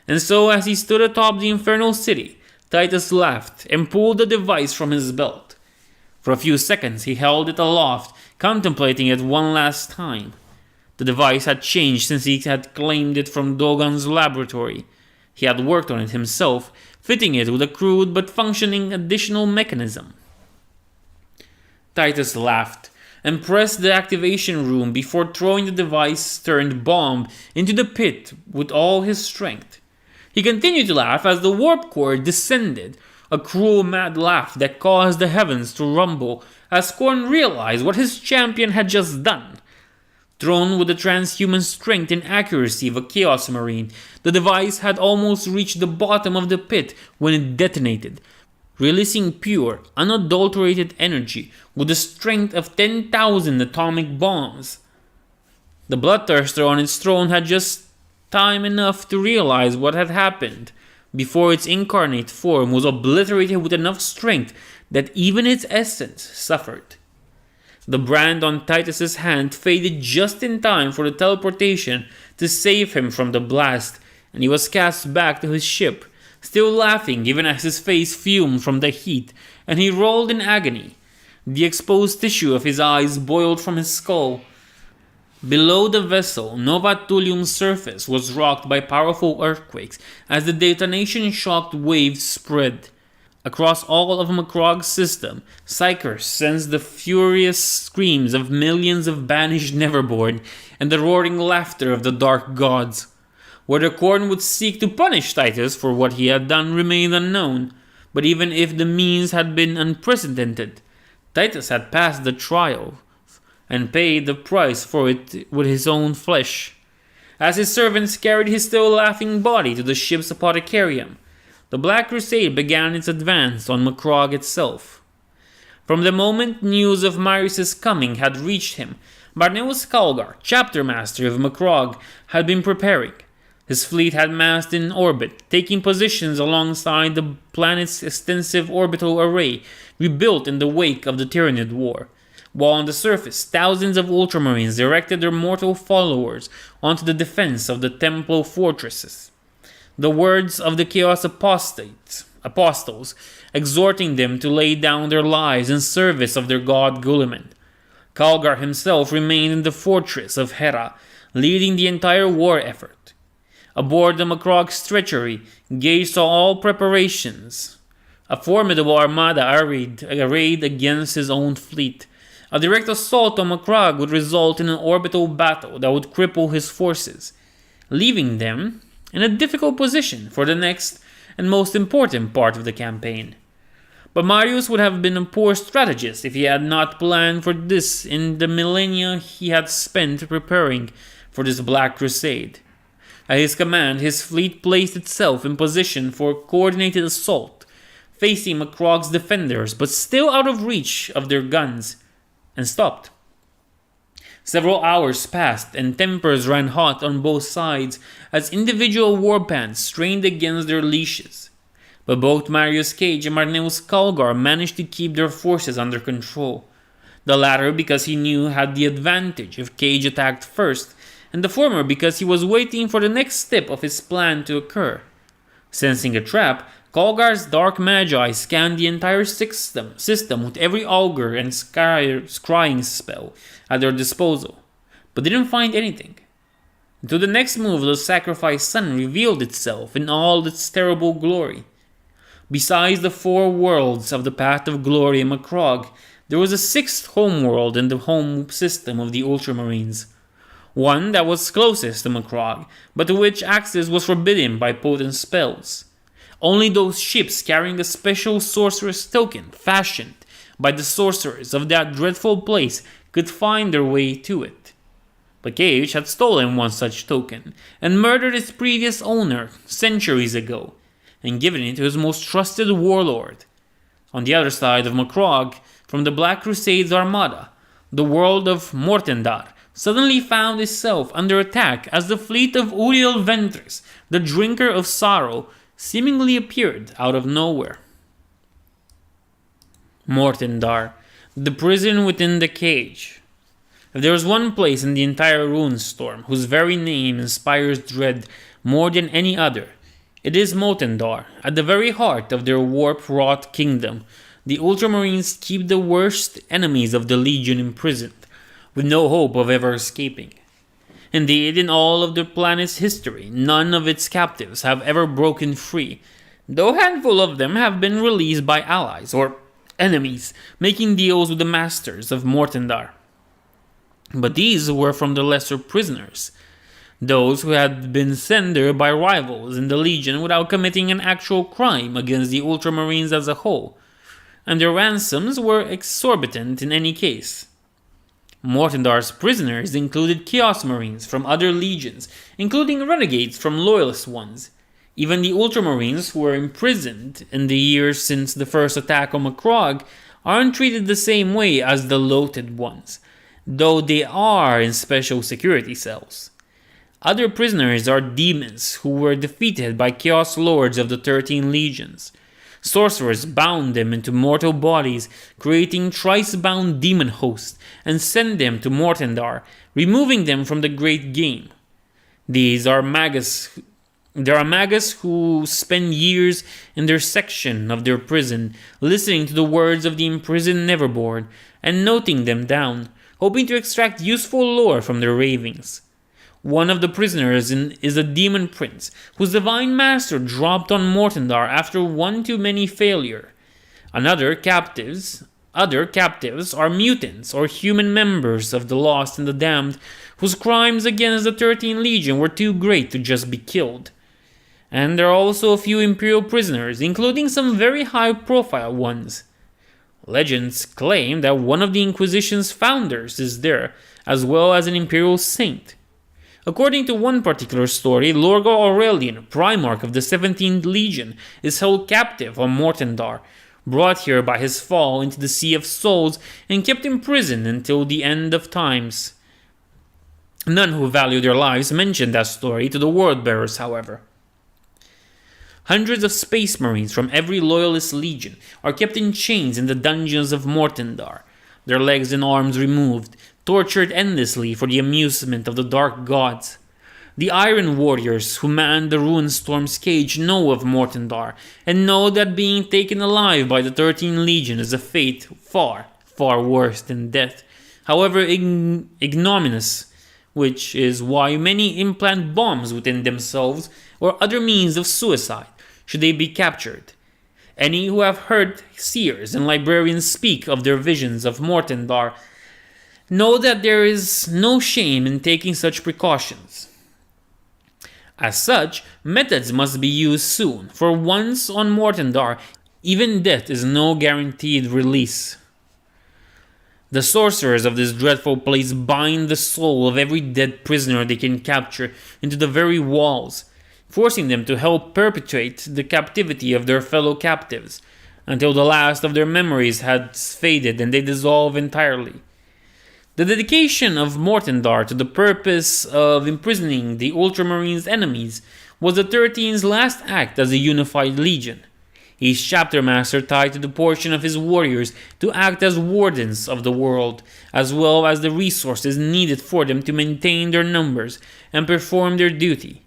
And so, as he stood atop the infernal city, Titus laughed and pulled the device from his belt. For a few seconds he held it aloft, contemplating it one last time. The device had changed since he had claimed it from Dogon's laboratory. He had worked on it himself, fitting it with a crude but functioning additional mechanism. Titus laughed and pressed the activation room before throwing the device-turned bomb into the pit with all his strength. He continued to laugh as the warp core descended, a cruel mad laugh that caused the heavens to rumble as Khorne realized what his champion had just done. Thrown with the transhuman strength and accuracy of a Chaos Marine, the device had almost reached the bottom of the pit when it detonated, releasing pure, unadulterated energy with the strength of 10,000 atomic bombs. The Bloodthirster on its throne had just time enough to realize what had happened before its incarnate form was obliterated with enough strength that even its essence suffered. The brand on Titus's hand faded just in time for the teleportation to save him from the blast, and he was cast back to his ship, still laughing even as his face fumed from the heat, and he rolled in agony. The exposed tissue of his eyes boiled from his skull. Below the vessel, Nova Thulium's surface was rocked by powerful earthquakes as the detonation-shocked waves spread. Across all of Macragge's system, Psykers sensed the furious screams of millions of banished Neverborn and the roaring laughter of the Dark Gods. Whether Khorne would seek to punish Titus for what he had done remained unknown, but even if the means had been unprecedented, Titus had passed the trial and paid the price for it with his own flesh. As his servants carried his still laughing body to the ship's apothecarium, the Black Crusade began its advance on Macragge itself. From the moment news of Marius' coming had reached him, Barneus Calgar, chapter master of Macragge, had been preparing. His fleet had massed in orbit, taking positions alongside the planet's extensive orbital array, rebuilt in the wake of the Tyranid War. While on the surface, thousands of Ultramarines directed their mortal followers onto the defense of the Templo fortresses. The words of the Chaos Apostles, exhorting them to lay down their lives in service of their god Guilliman. Calgar himself remained in the fortress of Hera, leading the entire war effort. Aboard the Macragge's treachery, Gage saw all preparations. A formidable armada arrayed against his own fleet. A direct assault on Macragge would result in an orbital battle that would cripple his forces, leaving them in a difficult position for the next and most important part of the campaign. But Marius would have been a poor strategist if he had not planned for this in the millennia he had spent preparing for this Black Crusade. At his command, his fleet placed itself in position for a coordinated assault, facing Macragge's defenders but still out of reach of their guns, and stopped. Several hours passed and tempers ran hot on both sides as individual warbands strained against their leashes. But both Marius Cage and Barneus Calgar managed to keep their forces under control. The latter because he knew had the advantage if Cage attacked first, and the former because he was waiting for the next step of his plan to occur. Sensing a trap, Calgar's Dark Magi scanned the entire system with every augur and scrying spell at their disposal, but didn't find anything. Until the next move of the sacrificed sun revealed itself in all its terrible glory. Besides the 4 worlds of the Path of Glory in Macragge, there was a 6th homeworld in the home system of the Ultramarines. one that was closest to Macragge, but to which access was forbidden by potent spells. Only those ships carrying a special sorcerer's token fashioned by the sorcerers of that dreadful place could find their way to it. Macragge had stolen one such token and murdered its previous owner centuries ago, and given it to his most trusted warlord. On the other side of Macragge, from the Black Crusade's armada, the world of Mortendar suddenly found itself under attack as the fleet of Uriel Ventress, the Drinker of Sorrow, seemingly appeared out of nowhere. Mortendar, the prison within the cage. If there is one place in the entire Runestorm whose very name inspires dread more than any other, it is Mortendar. At the very heart of their warp-wrought kingdom, the Ultramarines keep the worst enemies of the Legion imprisoned, with no hope of ever escaping. Indeed, in all of the planet's history, none of its captives have ever broken free, though a handful of them have been released by allies or enemies, making deals with the masters of Mortendar. But these were from the lesser prisoners, those who had been sent there by rivals in the Legion without committing an actual crime against the Ultramarines as a whole, and their ransoms were exorbitant in any case. Mortendar's prisoners included Chaos Marines from other legions, including renegades from Loyalist ones. Even the Ultramarines who were imprisoned in the years since the first attack on Macragge aren't treated the same way as the Loated ones, though they are in special security cells. Other prisoners are demons who were defeated by Chaos Lords of the 13 Legions. Sorcerers bound them into mortal bodies, creating thrice-bound demon hosts, and sent them to Mortendar, removing them from the great game. These are magus. There are magus who spend years in their section of their prison, listening to the words of the imprisoned Neverborn, and noting them down, hoping to extract useful lore from their ravings. One of the prisoners is a demon prince, whose divine master dropped on Mortendar after one too many failure. Other captives are mutants or human members of the Lost and the Damned, whose crimes against the 13 Legion were too great to just be killed. And there are also a few Imperial prisoners, including some very high-profile ones. Legends claim that one of the Inquisition's founders is there, as well as an Imperial saint. According to one particular story, Lorgar Aurelian, Primarch of the 17th Legion, is held captive on Mortendar, brought here by his fall into the Sea of Souls, and kept imprisoned until the end of times. None who value their lives mention that story to the Worldbearers, however. Hundreds of Space Marines from every Loyalist Legion are kept in chains in the dungeons of Mortendar, their legs and arms removed, tortured endlessly for the amusement of the Dark Gods. The Iron Warriors who man the Runestorm's cage know of Mortendar, and know that being taken alive by the 13 Legion is a fate far, far worse than death, however ignominious, which is why many implant bombs within themselves or other means of suicide, should they be captured. Any who have heard seers and librarians speak of their visions of Mortendar know that there is no shame in taking such precautions. As such, methods must be used soon, for once on Mortendar, even death is no guaranteed release. The sorcerers of this dreadful place bind the soul of every dead prisoner they can capture into the very walls, forcing them to help perpetuate the captivity of their fellow captives, until the last of their memories has faded and they dissolve entirely. The dedication of Mortendar to the purpose of imprisoning the Ultramarines' enemies was the 13's last act as a unified legion. Each chapter master tied to the portion of his warriors to act as wardens of the world, as well as the resources needed for them to maintain their numbers and perform their duty.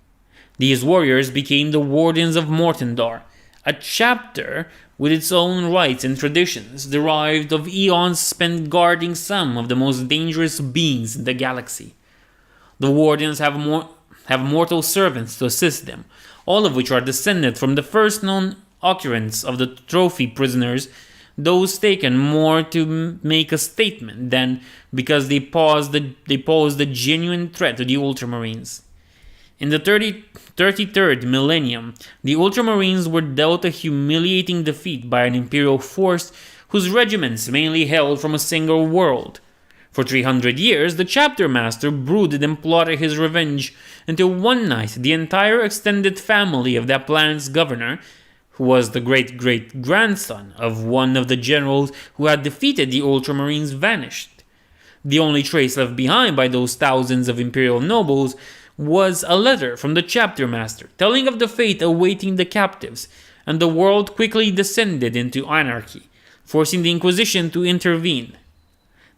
These warriors became the Wardens of Mortendar, a chapter with its own rites and traditions derived of eons spent guarding some of the most dangerous beings in the galaxy. The Wardens have mortal servants to assist them, all of which are descended from the first known occurrence of the trophy prisoners, those taken more to make a statement than because they posed a genuine threat to the Ultramarines. In the 33rd millennium, the Ultramarines were dealt a humiliating defeat by an Imperial force whose regiments mainly hailed from a single world. For 300 years, the chapter master brooded and plotted his revenge until one night the entire extended family of that planet's governor, who was the great-great-grandson of one of the generals who had defeated the Ultramarines, vanished. The only trace left behind by those thousands of Imperial nobles was a letter from the chapter master telling of the fate awaiting the captives, and the world quickly descended into anarchy, forcing the Inquisition to intervene.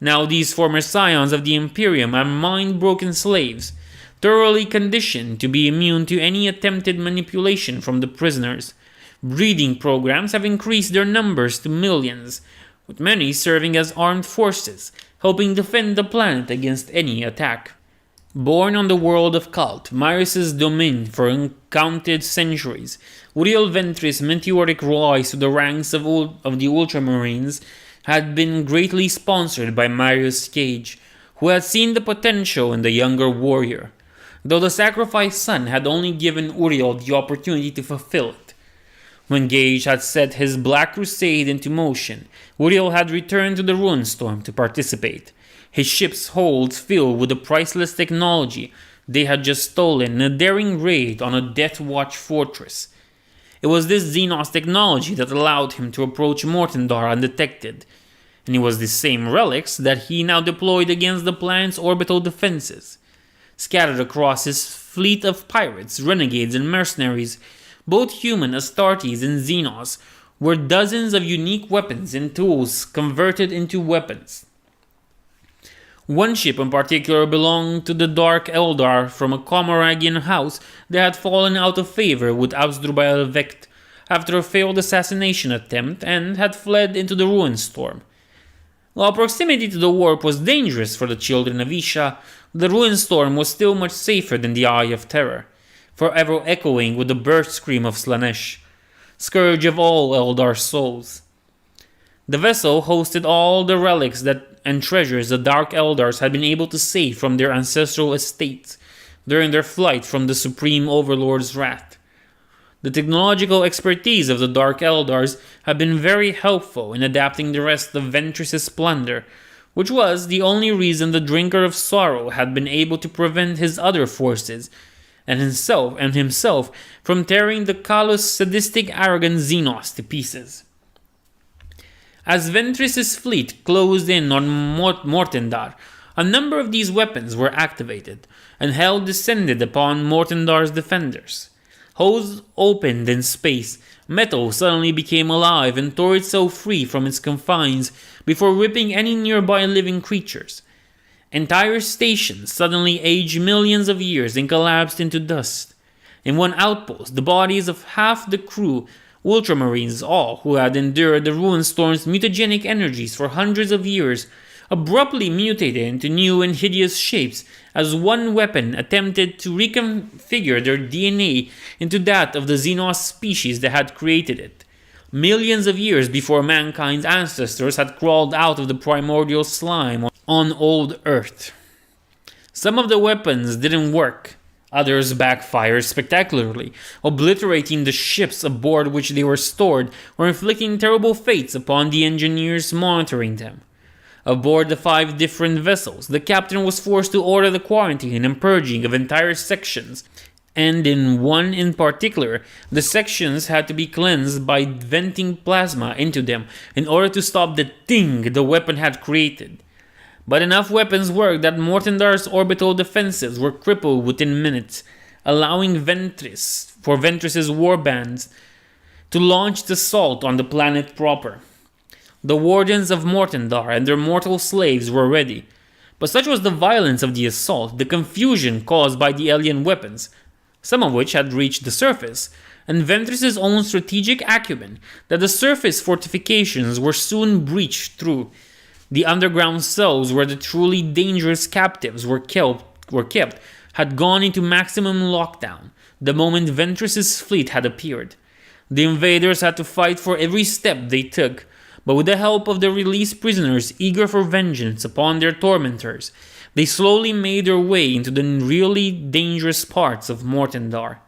Now these former scions of the Imperium are mind-broken slaves, thoroughly conditioned to be immune to any attempted manipulation from the prisoners. Breeding programs have increased their numbers to millions, with many serving as armed forces, helping defend the planet against any attack. Born on the world of Cult, Marius' domain for uncounted centuries, Uriel Ventris' meteoric rise to the ranks of the Ultramarines had been greatly sponsored by Marius Gage, who had seen the potential in the younger warrior, though the sacrificed son had only given Uriel the opportunity to fulfill it. When Gage had set his Black Crusade into motion, Uriel had returned to the Ruinstorm to participate, his ship's holds filled with the priceless technology they had just stolen in a daring raid on a Death Watch fortress. It was this Xenos technology that allowed him to approach Mortendar undetected, and it was the same relics that he now deployed against the planet's orbital defenses. Scattered across his fleet of pirates, renegades, and mercenaries, both human Astartes and Xenos, were dozens of unique weapons and tools converted into weapons. One ship in particular belonged to the Dark Eldar from a Macraggian house that had fallen out of favor with Asdrubal Vecht after a failed assassination attempt and had fled into the Ruinstorm. While proximity to the warp was dangerous for the children of Isha, the Ruinstorm was still much safer than the Eye of Terror, forever echoing with the birth scream of Slanesh, scourge of all Eldar souls. The vessel hosted all the relics and treasures the Dark Eldars had been able to save from their ancestral estates during their flight from the Supreme Overlord's wrath. The technological expertise of the Dark Eldars had been very helpful in adapting the rest of Ventris' plunder, which was the only reason the Drinker of Sorrow had been able to prevent his other forces and himself from tearing the callous, sadistic, arrogant Xenos to pieces. As Ventris' fleet closed in on Mortendar, a number of these weapons were activated, and hell descended upon Mortendar's defenders. Holes opened in space, metal suddenly became alive and tore itself free from its confines before ripping any nearby living creatures. Entire stations suddenly aged millions of years and collapsed into dust. In one outpost, the bodies of half the crew, Ultramarines all who had endured the Ruinstorm's mutagenic energies for hundreds of years, abruptly mutated into new and hideous shapes as one weapon attempted to reconfigure their DNA into that of the Xenos species that had created it, millions of years before mankind's ancestors had crawled out of the primordial slime on old Earth. Some of the weapons didn't work. Others backfired spectacularly, obliterating the ships aboard which they were stored or inflicting terrible fates upon the engineers monitoring them. Aboard the 5 different vessels, the captain was forced to order the quarantine and purging of entire sections, and in one in particular, the sections had to be cleansed by venting plasma into them in order to stop the thing the weapon had created. But enough weapons worked that Mortendar's orbital defenses were crippled within minutes, allowing Ventris' warbands to launch the assault on the planet proper. The wardens of Mortendar and their mortal slaves were ready, but such was the violence of the assault, the confusion caused by the alien weapons, some of which had reached the surface, and Ventris' own strategic acumen, that the surface fortifications were soon breached through. The underground cells where the truly dangerous captives were kept had gone into maximum lockdown the moment Ventris' fleet had appeared. The invaders had to fight for every step they took, but with the help of the released prisoners eager for vengeance upon their tormentors, they slowly made their way into the really dangerous parts of Mortendar.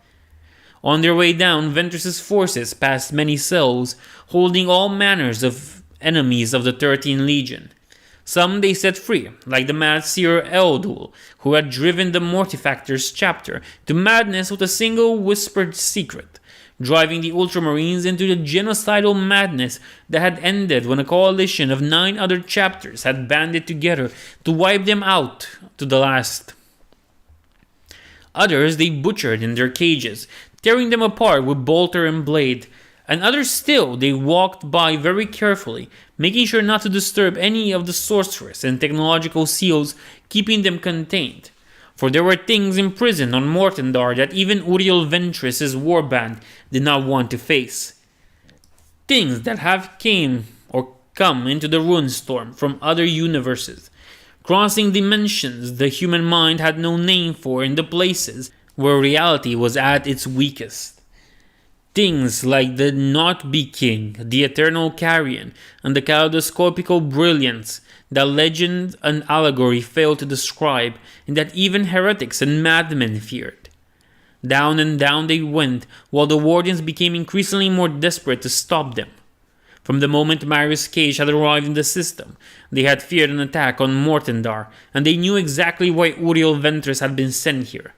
On their way down, Ventress's forces passed many cells, holding all manners of enemies of the 13 Legion. Some they set free, like the mad seer Eldul, who had driven the Mortifactors chapter to madness with a single whispered secret, driving the Ultramarines into the genocidal madness that had ended when a coalition of 9 other chapters had banded together to wipe them out to the last. Others they butchered in their cages, tearing them apart with bolter and blade, and others still they walked by very carefully, making sure not to disturb any of the sorceress and technological seals, keeping them contained. For there were things imprisoned on Mortendar that even Uriel Ventress's warband did not want to face. Things that have come into the Runestorm from other universes, crossing dimensions the human mind had no name for in the places where reality was at its weakest. Things like the Not-Be King, the Eternal Carrion, and the kaleidoscopical brilliance that legend and allegory failed to describe, and that even heretics and madmen feared. Down and down they went, while the Wardens became increasingly more desperate to stop them. From the moment Marius Cage had arrived in the system, they had feared an attack on Mortendar, and they knew exactly why Uriel Ventress had been sent here.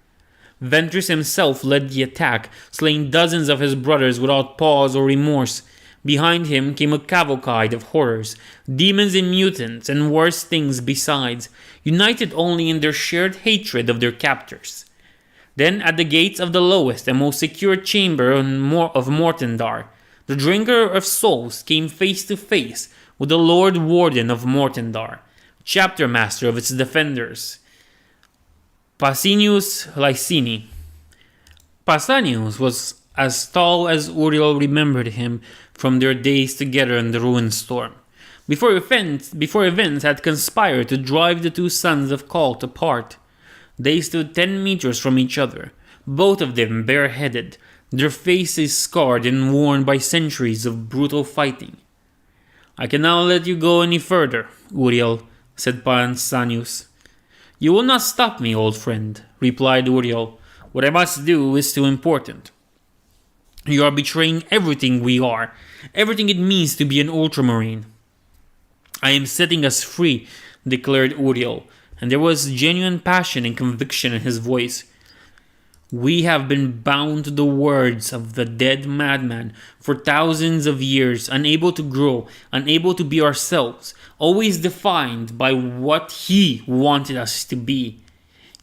Ventress himself led the attack, slaying dozens of his brothers without pause or remorse. Behind him came a cavalcade of horrors, demons and mutants, and worse things besides, united only in their shared hatred of their captors. Then, at the gates of the lowest and most secure chamber of Mortendar, the Drinker of Souls came face to face with the Lord Warden of Mortendar, chapter master of its defenders, Pausanias Licini. Pausanias was as tall as Uriel remembered him from their days together in the Ruinstorm, before events had conspired to drive the two sons of Cult apart. They stood 10 meters from each other, both of them bareheaded, their faces scarred and worn by centuries of brutal fighting. "I cannot let you go any further, Uriel," said Pausanias. "You will not stop me, old friend," replied Uriel. "What I must do is too important. You are betraying everything we are, everything it means to be an Ultramarine." "I am setting us free," declared Uriel, and there was genuine passion and conviction in his voice. "We have been bound to the words of the dead madman for thousands of years, unable to grow, unable to be ourselves, always defined by what he wanted us to be.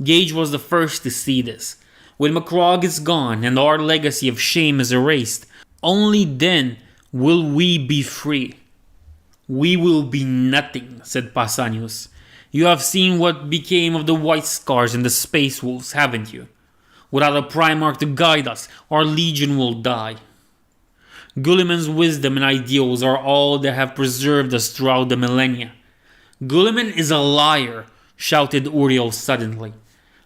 Gage was the first to see this. When Macragge is gone and our legacy of shame is erased, only then will we be free." "We will be nothing," said Pausanias. "You have seen what became of the White Scars and the Space Wolves, haven't you? Without a Primarch to guide us, our Legion will die. Guilliman's wisdom and ideals are all that have preserved us throughout the millennia." "Guilliman is a liar," shouted Uriel suddenly.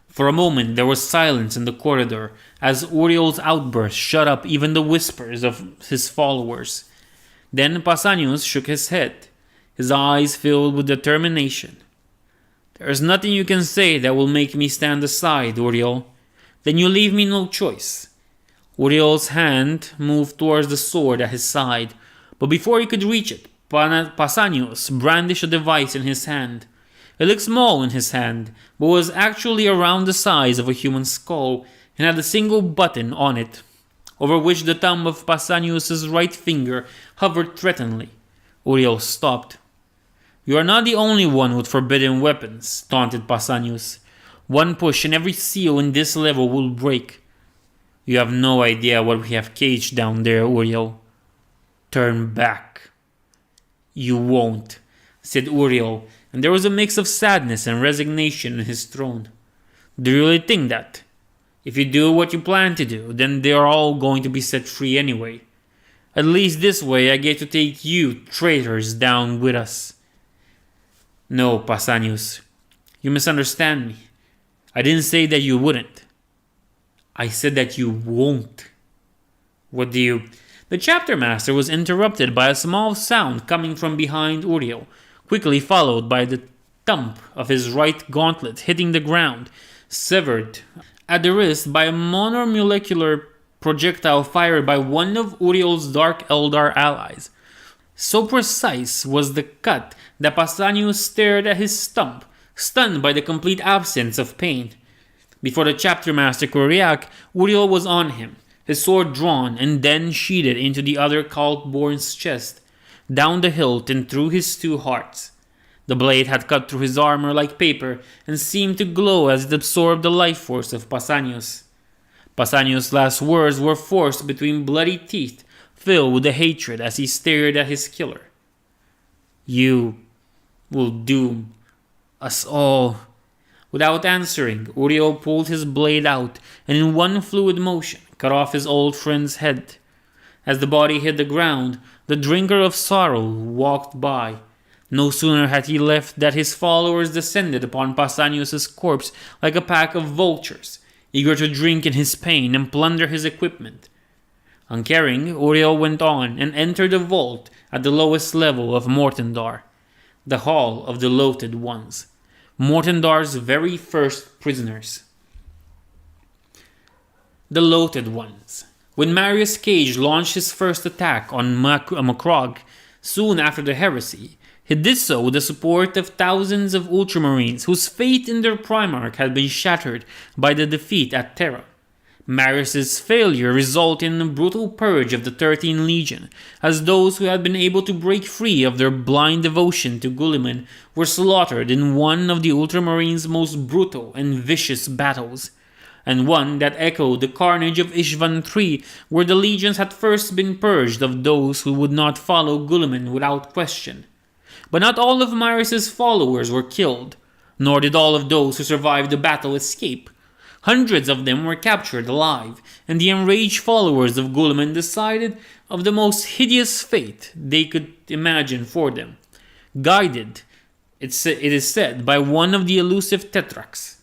For a moment there was silence in the corridor, as Uriel's outburst shut up even the whispers of his followers. Then Pausanias shook his head, his eyes filled with determination. "There is nothing you can say that will make me stand aside, Uriel. Then you leave me no choice." Uriel's hand moved towards the sword at his side, but before he could reach it, Pausanias brandished a device in his hand. It looked small in his hand, but was actually around the size of a human skull, and had a single button on it, over which the thumb of Pausanias' right finger hovered threateningly. Uriel stopped. "You are not the only one with forbidden weapons," taunted Pausanias. "One push and every seal in this level will break. You have no idea what we have caged down there, Uriel. Turn back." "You won't," said Uriel, and there was a mix of sadness and resignation in his tone. "Do you really think that? If you do what you plan to do, then they are all going to be set free anyway. At least this way I get to take you traitors down with us." "No, Pausanias, you misunderstand me. I didn't say that you wouldn't. I said that you won't." What do you... The chapter master was interrupted by a small sound coming from behind Uriel, quickly followed by the thump of his right gauntlet hitting the ground, severed at the wrist by a monomolecular projectile fired by one of Uriel's Dark Eldar allies. So precise was the cut that Pausanias stared at his stump, stunned by the complete absence of pain. Before the chapter master could react, Uriel was on him, his sword drawn and then sheathed into the other cult-born's chest, down the hilt and through his two hearts. The blade had cut through his armor like paper and seemed to glow as it absorbed the life force of Pausanias. Pausanias' last words were forced between bloody teeth, filled with the hatred as he stared at his killer. "You will doom us all." Without answering, Uriel pulled his blade out and in one fluid motion cut off his old friend's head. As the body hit the ground, the drinker of sorrow walked by. No sooner had he left that his followers descended upon Pausanias' corpse like a pack of vultures, eager to drink in his pain and plunder his equipment. Uncaring, Uriel went on and entered the vault at the lowest level of Mortendar, the Hall of the Loathed Ones, Mortendar's very first prisoners. The Loathed Ones. When Marius Cage launched his first attack on Macragge soon after the heresy, he did so with the support of thousands of Ultramarines whose faith in their Primarch had been shattered by the defeat at Terra. Marius' failure resulted in a brutal purge of the 13 Legion, as those who had been able to break free of their blind devotion to Guilliman were slaughtered in one of the Ultramarines' most brutal and vicious battles, and one that echoed the carnage of Ishvan III, where the legions had first been purged of those who would not follow Guilliman without question. But not all of Marius' followers were killed, nor did all of those who survived the battle escape. Hundreds of them were captured alive, and the enraged followers of Guilliman decided of the most hideous fate they could imagine for them, guided, it is said, by one of the elusive Tetrarchs.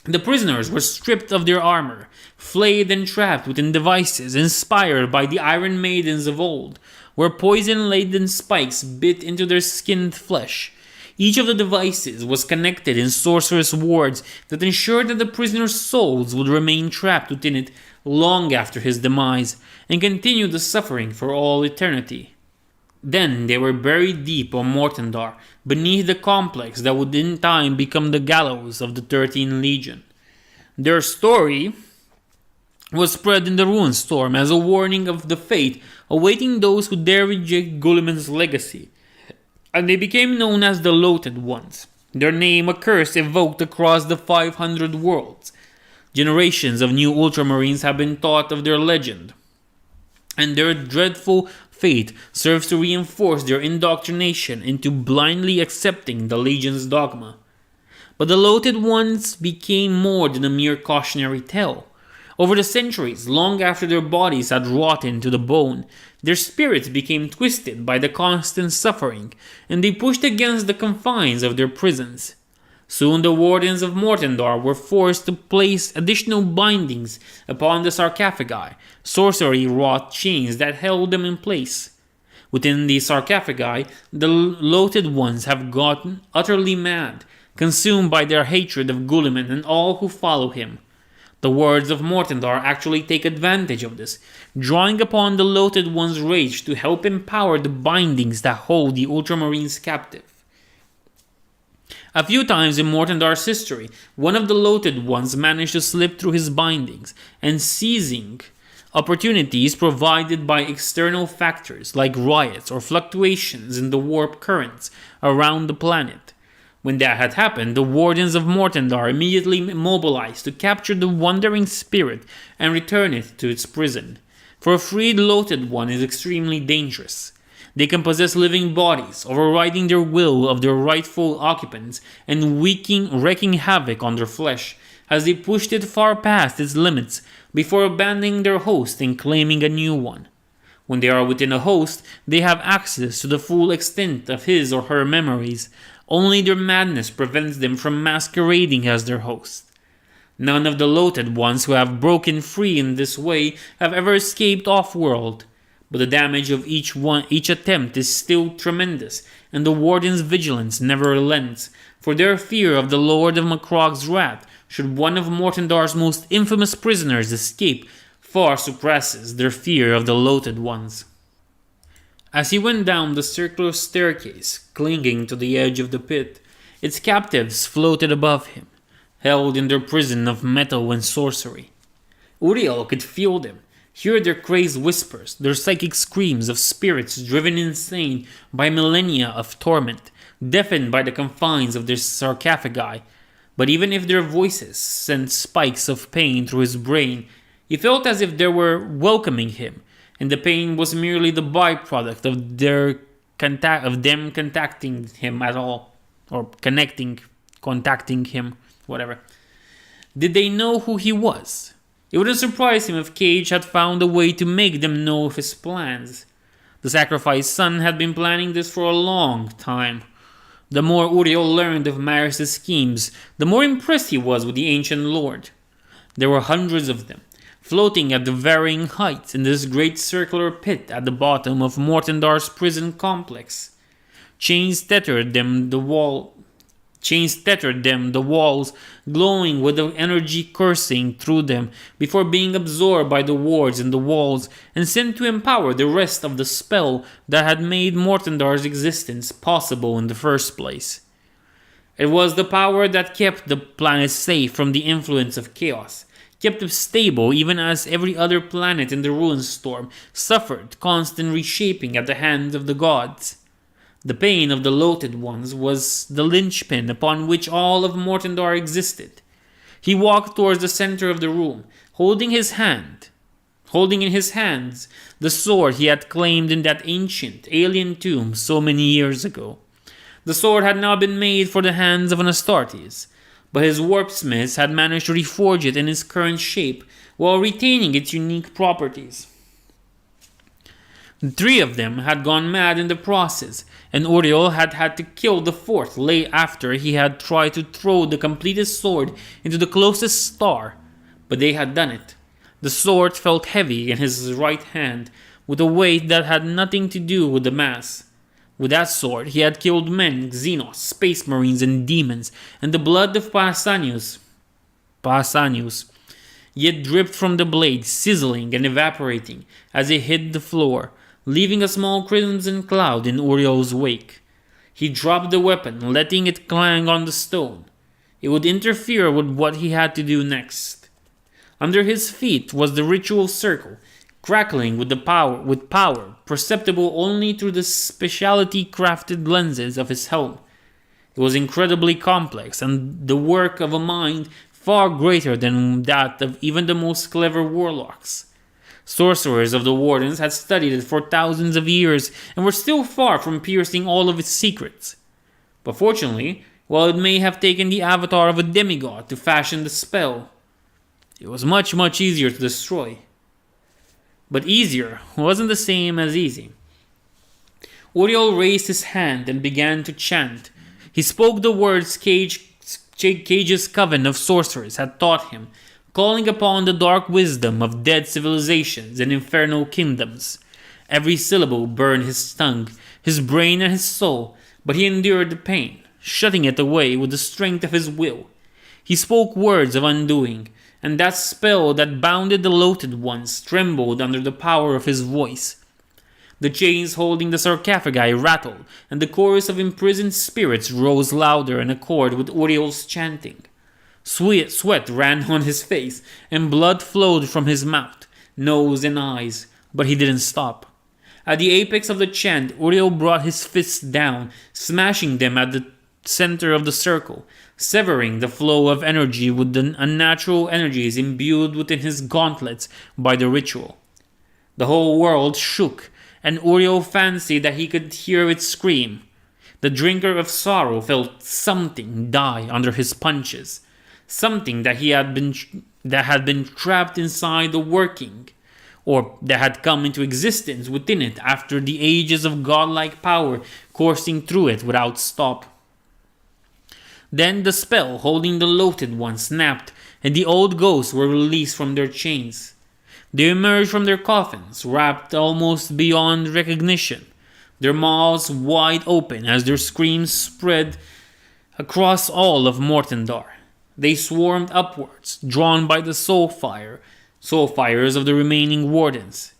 The prisoners were stripped of their armor, flayed and trapped within devices inspired by the Iron Maidens of old, where poison-laden spikes bit into their skinned flesh. Each of the devices was connected in sorcerous wards that ensured that the prisoner's souls would remain trapped within it long after his demise, and continue the suffering for all eternity. Then they were buried deep on Mortendar, beneath the complex that would in time become the gallows of the 13 Legion. Their story was spread in the Ruinstorm as a warning of the fate awaiting those who dare reject Guilliman's legacy, and they became known as the Loathed Ones, their name a curse evoked across the 500 worlds. Generations of new Ultramarines have been taught of their legend, and their dreadful fate serves to reinforce their indoctrination into blindly accepting the Legion's dogma. But the Loathed Ones became more than a mere cautionary tale. Over the centuries, long after their bodies had rotten to the bone, their spirits became twisted by the constant suffering, and they pushed against the confines of their prisons. Soon the wardens of Mortendar were forced to place additional bindings upon the sarcophagi, sorcery-wrought chains that held them in place. Within these sarcophagi, the Loathed Ones have gotten utterly mad, consumed by their hatred of Guilliman and all who follow him. The wards of Mortendar actually take advantage of this, drawing upon the Loathed One's rage to help empower the bindings that hold the Ultramarines captive. A few times in Mortendar's history, one of the Loathed Ones managed to slip through his bindings, and seizing opportunities provided by external factors like riots or fluctuations in the warp currents around the planet. When that had happened, the wardens of Mortendar immediately mobilized to capture the wandering spirit and return it to its prison. For a freed Loathed One is extremely dangerous. They can possess living bodies, overriding their will of their rightful occupants and wreaking havoc on their flesh, as they pushed it far past its limits before abandoning their host and claiming a new one. When they are within a host, they have access to the full extent of his or her memories. Only their madness prevents them from masquerading as their host. None of the Loathed Ones who have broken free in this way have ever escaped off-world. But the damage of each attempt is still tremendous, and the Warden's vigilance never relents, for their fear of the Lord of Macragge's wrath, should one of Mortendar's most infamous prisoners escape, far surpasses their fear of the Loathed Ones. As he went down the circular staircase, clinging to the edge of the pit, its captives floated above him, held in their prison of metal and sorcery. Uriel could feel them, hear their crazed whispers, their psychic screams of spirits driven insane by millennia of torment, deafened by the confines of their sarcophagi. But even if their voices sent spikes of pain through his brain, he felt as if they were welcoming him, and the pain was merely the byproduct of them contacting him at all, or contacting him, whatever. Did they know who he was? It wouldn't surprise him if Cage had found a way to make them know of his plans. The sacrificed son had been planning this for a long time. The more Uriel learned of Maris' schemes, the more impressed he was with the ancient lord. There were hundreds of them, floating at the varying heights in this great circular pit at the bottom of Mortendar's prison complex. Chains tethered them, the walls glowing with the energy coursing through them before being absorbed by the wards in the walls and sent to empower the rest of the spell that had made Mortendar's existence possible in the first place. It was the power that kept the planet safe from the influence of chaos, kept it stable even as every other planet in the ruin storm suffered constant reshaping at the hands of the gods. The pain of the Loathed Ones was the linchpin upon which all of Mortendar existed. He walked towards the center of the room, holding in his hands the sword he had claimed in that ancient, alien tomb so many years ago. The sword had now been made for the hands of an Astartes, but his warpsmiths had managed to reforge it in its current shape while retaining its unique properties. The three of them had gone mad in the process, and Uriel had had to kill the fourth late after he had tried to throw the completed sword into the closest star, but they had done it. The sword felt heavy in his right hand, with a weight that had nothing to do with the mass. With that sword he had killed men, Xenos, space marines, and demons, and the blood of Pausanias yet dripped from the blade, sizzling and evaporating as it hit the floor, leaving a small crimson cloud in Uriel's wake. He dropped the weapon, letting it clang on the stone. It would interfere with what he had to do next. Under his feet was the ritual circle, crackling with power perceptible only through the specialty crafted lenses of his helm. It was incredibly complex and the work of a mind far greater than that of even the most clever warlocks. Sorcerers of the Wardens had studied it for thousands of years and were still far from piercing all of its secrets. But fortunately, while it may have taken the avatar of a demigod to fashion the spell, it was much, much easier to destroy. But easier wasn't the same as easy. Uriel raised his hand and began to chant. He spoke the words Cage's coven of sorcerers had taught him, calling upon the dark wisdom of dead civilizations and infernal kingdoms. Every syllable burned his tongue, his brain, and his soul, but he endured the pain, shutting it away with the strength of his will. He spoke words of undoing, and that spell that bounded the Loathed Ones trembled under the power of his voice. The chains holding the sarcophagi rattled, and the chorus of imprisoned spirits rose louder in accord with Uriel's chanting. Sweat ran on his face, and blood flowed from his mouth, nose, and eyes, but he didn't stop. At the apex of the chant, Uriel brought his fists down, smashing them at the center of the circle, severing the flow of energy with the unnatural energies imbued within his gauntlets by the ritual. The whole world shook, and Uriel fancied that he could hear it scream. The drinker of sorrow felt something die under his punches. Something that had been trapped inside the working, or that had come into existence within it after the ages of godlike power coursing through it without stop. Then the spell holding the Loathed One snapped, and the old ghosts were released from their chains. They emerged from their coffins, wrapped almost beyond recognition, their mouths wide open as their screams spread across all of Mortendar. They swarmed upwards, drawn by the soul fires of the remaining wardens.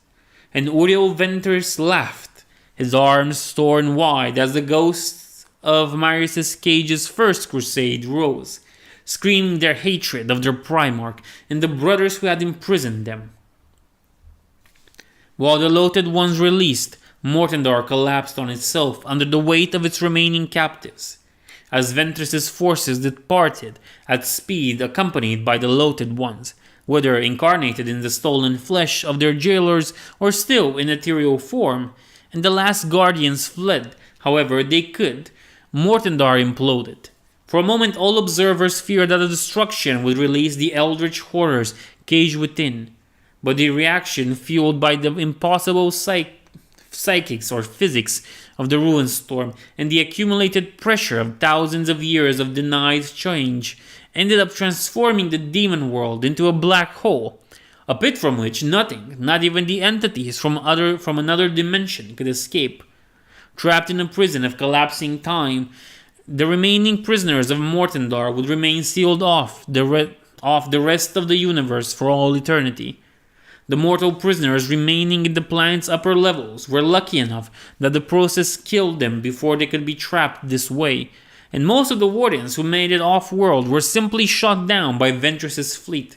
And Uriel Venters laughed, his arms torn wide as the ghosts of Marius Cage's first crusade rose, screaming their hatred of their Primarch and the brothers who had imprisoned them. While the Loathed Ones released, Mortendar collapsed on itself under the weight of its remaining captives, as Ventress's forces departed at speed accompanied by the Loathed Ones, whether incarnated in the stolen flesh of their jailers or still in ethereal form, and the last guardians fled however they could. Mortendar imploded. For a moment all observers feared that the destruction would release the eldritch horrors caged within, but the reaction fueled by the impossible psychics or physics of the ruin storm and the accumulated pressure of thousands of years of denied change ended up transforming the demon world into a black hole, a pit from which nothing, not even the entities from another dimension, could escape. Trapped in a prison of collapsing time, the remaining prisoners of Mortendar would remain sealed off the rest of the universe for all eternity. The mortal prisoners remaining in the planet's upper levels were lucky enough that the process killed them before they could be trapped this way, and most of the wardens who made it off-world were simply shot down by Ventress's fleet.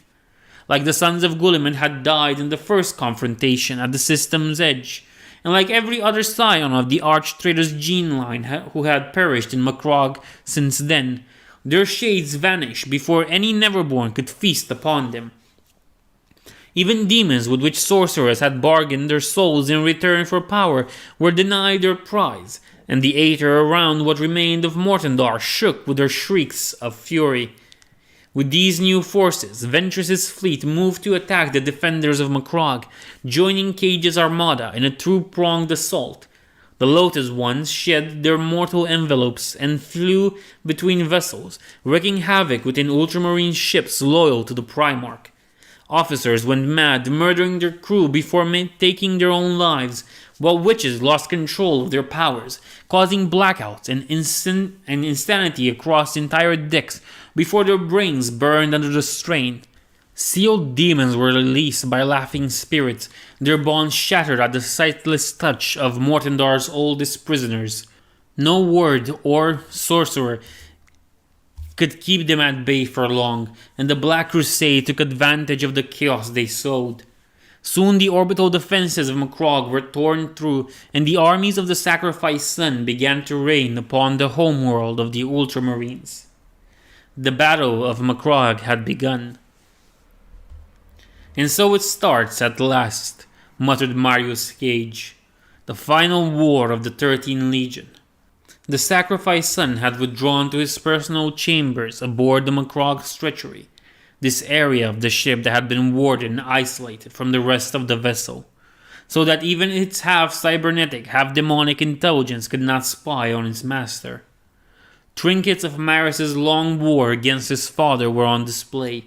Like the Sons of Guilliman had died in the first confrontation at the system's edge, and like every other scion of the Arch-Traitor's gene line who had perished in Macragge since then, their shades vanished before any Neverborn could feast upon them. Even demons with which sorcerers had bargained their souls in return for power were denied their prize, and the aether around what remained of Mortendar shook with their shrieks of fury. With these new forces, Ventress's fleet moved to attack the defenders of Macragge, joining Cage's armada in a two-pronged assault. The Lotus Ones shed their mortal envelopes and flew between vessels, wreaking havoc within ultramarine ships loyal to the Primarch. Officers went mad, murdering their crew before taking their own lives, while witches lost control of their powers, causing blackouts and insanity across entire decks before their brains burned under the strain. Sealed demons were released by laughing spirits, their bonds shattered at the sightless touch of Mortendar's oldest prisoners. No word or sorcerer could keep them at bay for long, and the Black Crusade took advantage of the chaos they sowed. Soon the orbital defenses of Macragge were torn through, and the armies of the Sacrificed Sun began to rain upon the homeworld of the Ultramarines. The Battle of Macragge had begun. "And so it starts at last," muttered Marius Cage. "The final war of the 13 Legion." The Sacrificed Sun had withdrawn to his personal chambers aboard the Macragge's treachery, this area of the ship that had been warded and isolated from the rest of the vessel, so that even its half-cybernetic, half-demonic intelligence could not spy on its master. Trinkets of Marius's long war against his father were on display.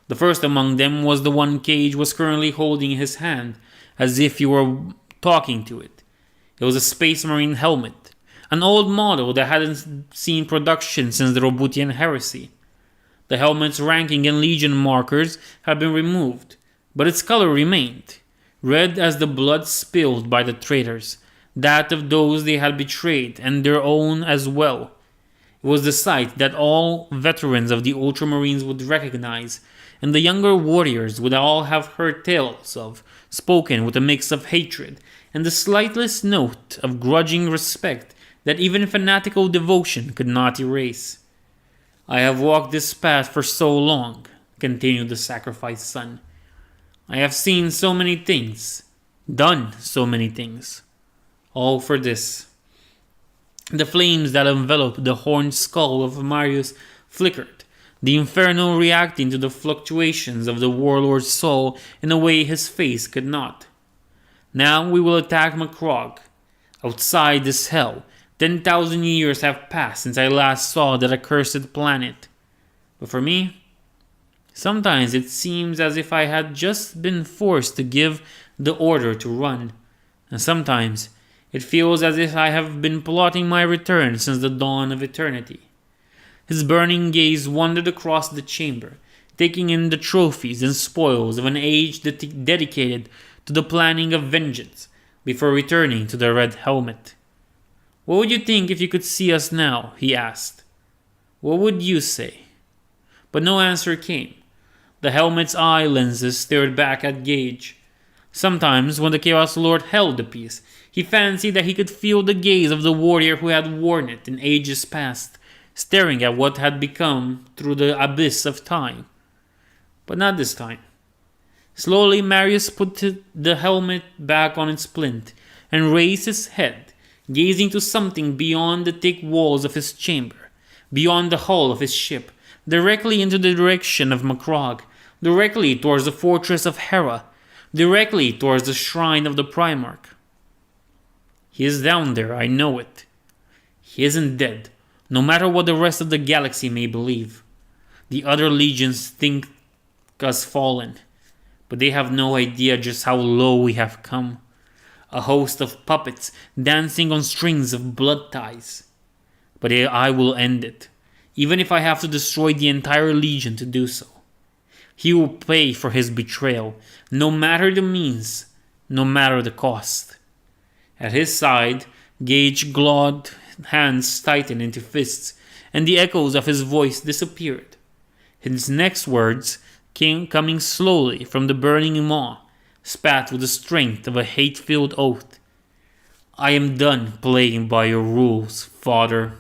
The first among them was the one Cage was currently holding in his hand, as if he were talking to it. It was a Space Marine helmet, an old model that hadn't seen production since the Roboutian Heresy. The helmet's ranking and legion markers had been removed, but its color remained, red as the blood spilled by the traitors, that of those they had betrayed, and their own as well. It was the sight that all veterans of the Ultramarines would recognize, and the younger warriors would all have heard tales of, spoken with a mix of hatred, and the slightest note of grudging respect that even fanatical devotion could not erase. "I have walked this path for so long," continued the Sacrificed Sun. "I have seen so many things, done so many things, all for this." The flames that enveloped the horned skull of Marius flickered, the inferno reacting to the fluctuations of the warlord's soul in a way his face could not. "Now we will attack Macragge. Outside this hell, 10,000 years have passed since I last saw that accursed planet. But for me, Sometimes it seems as if I had just been forced to give the order to run, and sometimes it feels as if I have been plotting my return since the dawn of eternity. His burning gaze wandered across the chamber, taking in the trophies and spoils of an age dedicated to the planning of vengeance, before returning to the red helmet. "What would you think if you could see us now?" he asked. "What would you say?" But no answer came. The helmet's eye lenses stared back at Gage. Sometimes, when the Chaos Lord held the piece, he fancied that he could feel the gaze of the warrior who had worn it in ages past, staring at what had become through the abyss of time. But not this time. Slowly, Marius put the helmet back on its splint and raised his head, gazing to something beyond the thick walls of his chamber, beyond the hull of his ship, directly into the direction of Macragge, directly towards the fortress of Hera, directly towards the shrine of the Primarch. "He is down there, I know it. He isn't dead, no matter what the rest of the galaxy may believe. The other legions think us fallen, but they have no idea just how low we have come. A host of puppets dancing on strings of blood ties. But I will end it, even if I have to destroy the entire legion to do so. He will pay for his betrayal, no matter the means, no matter the cost." At his side, Gage's gloved hands tightened into fists, and the echoes of his voice disappeared. His next words coming slowly from the burning maw, spat with the strength of a hate-filled oath. "I am done playing by your rules, father."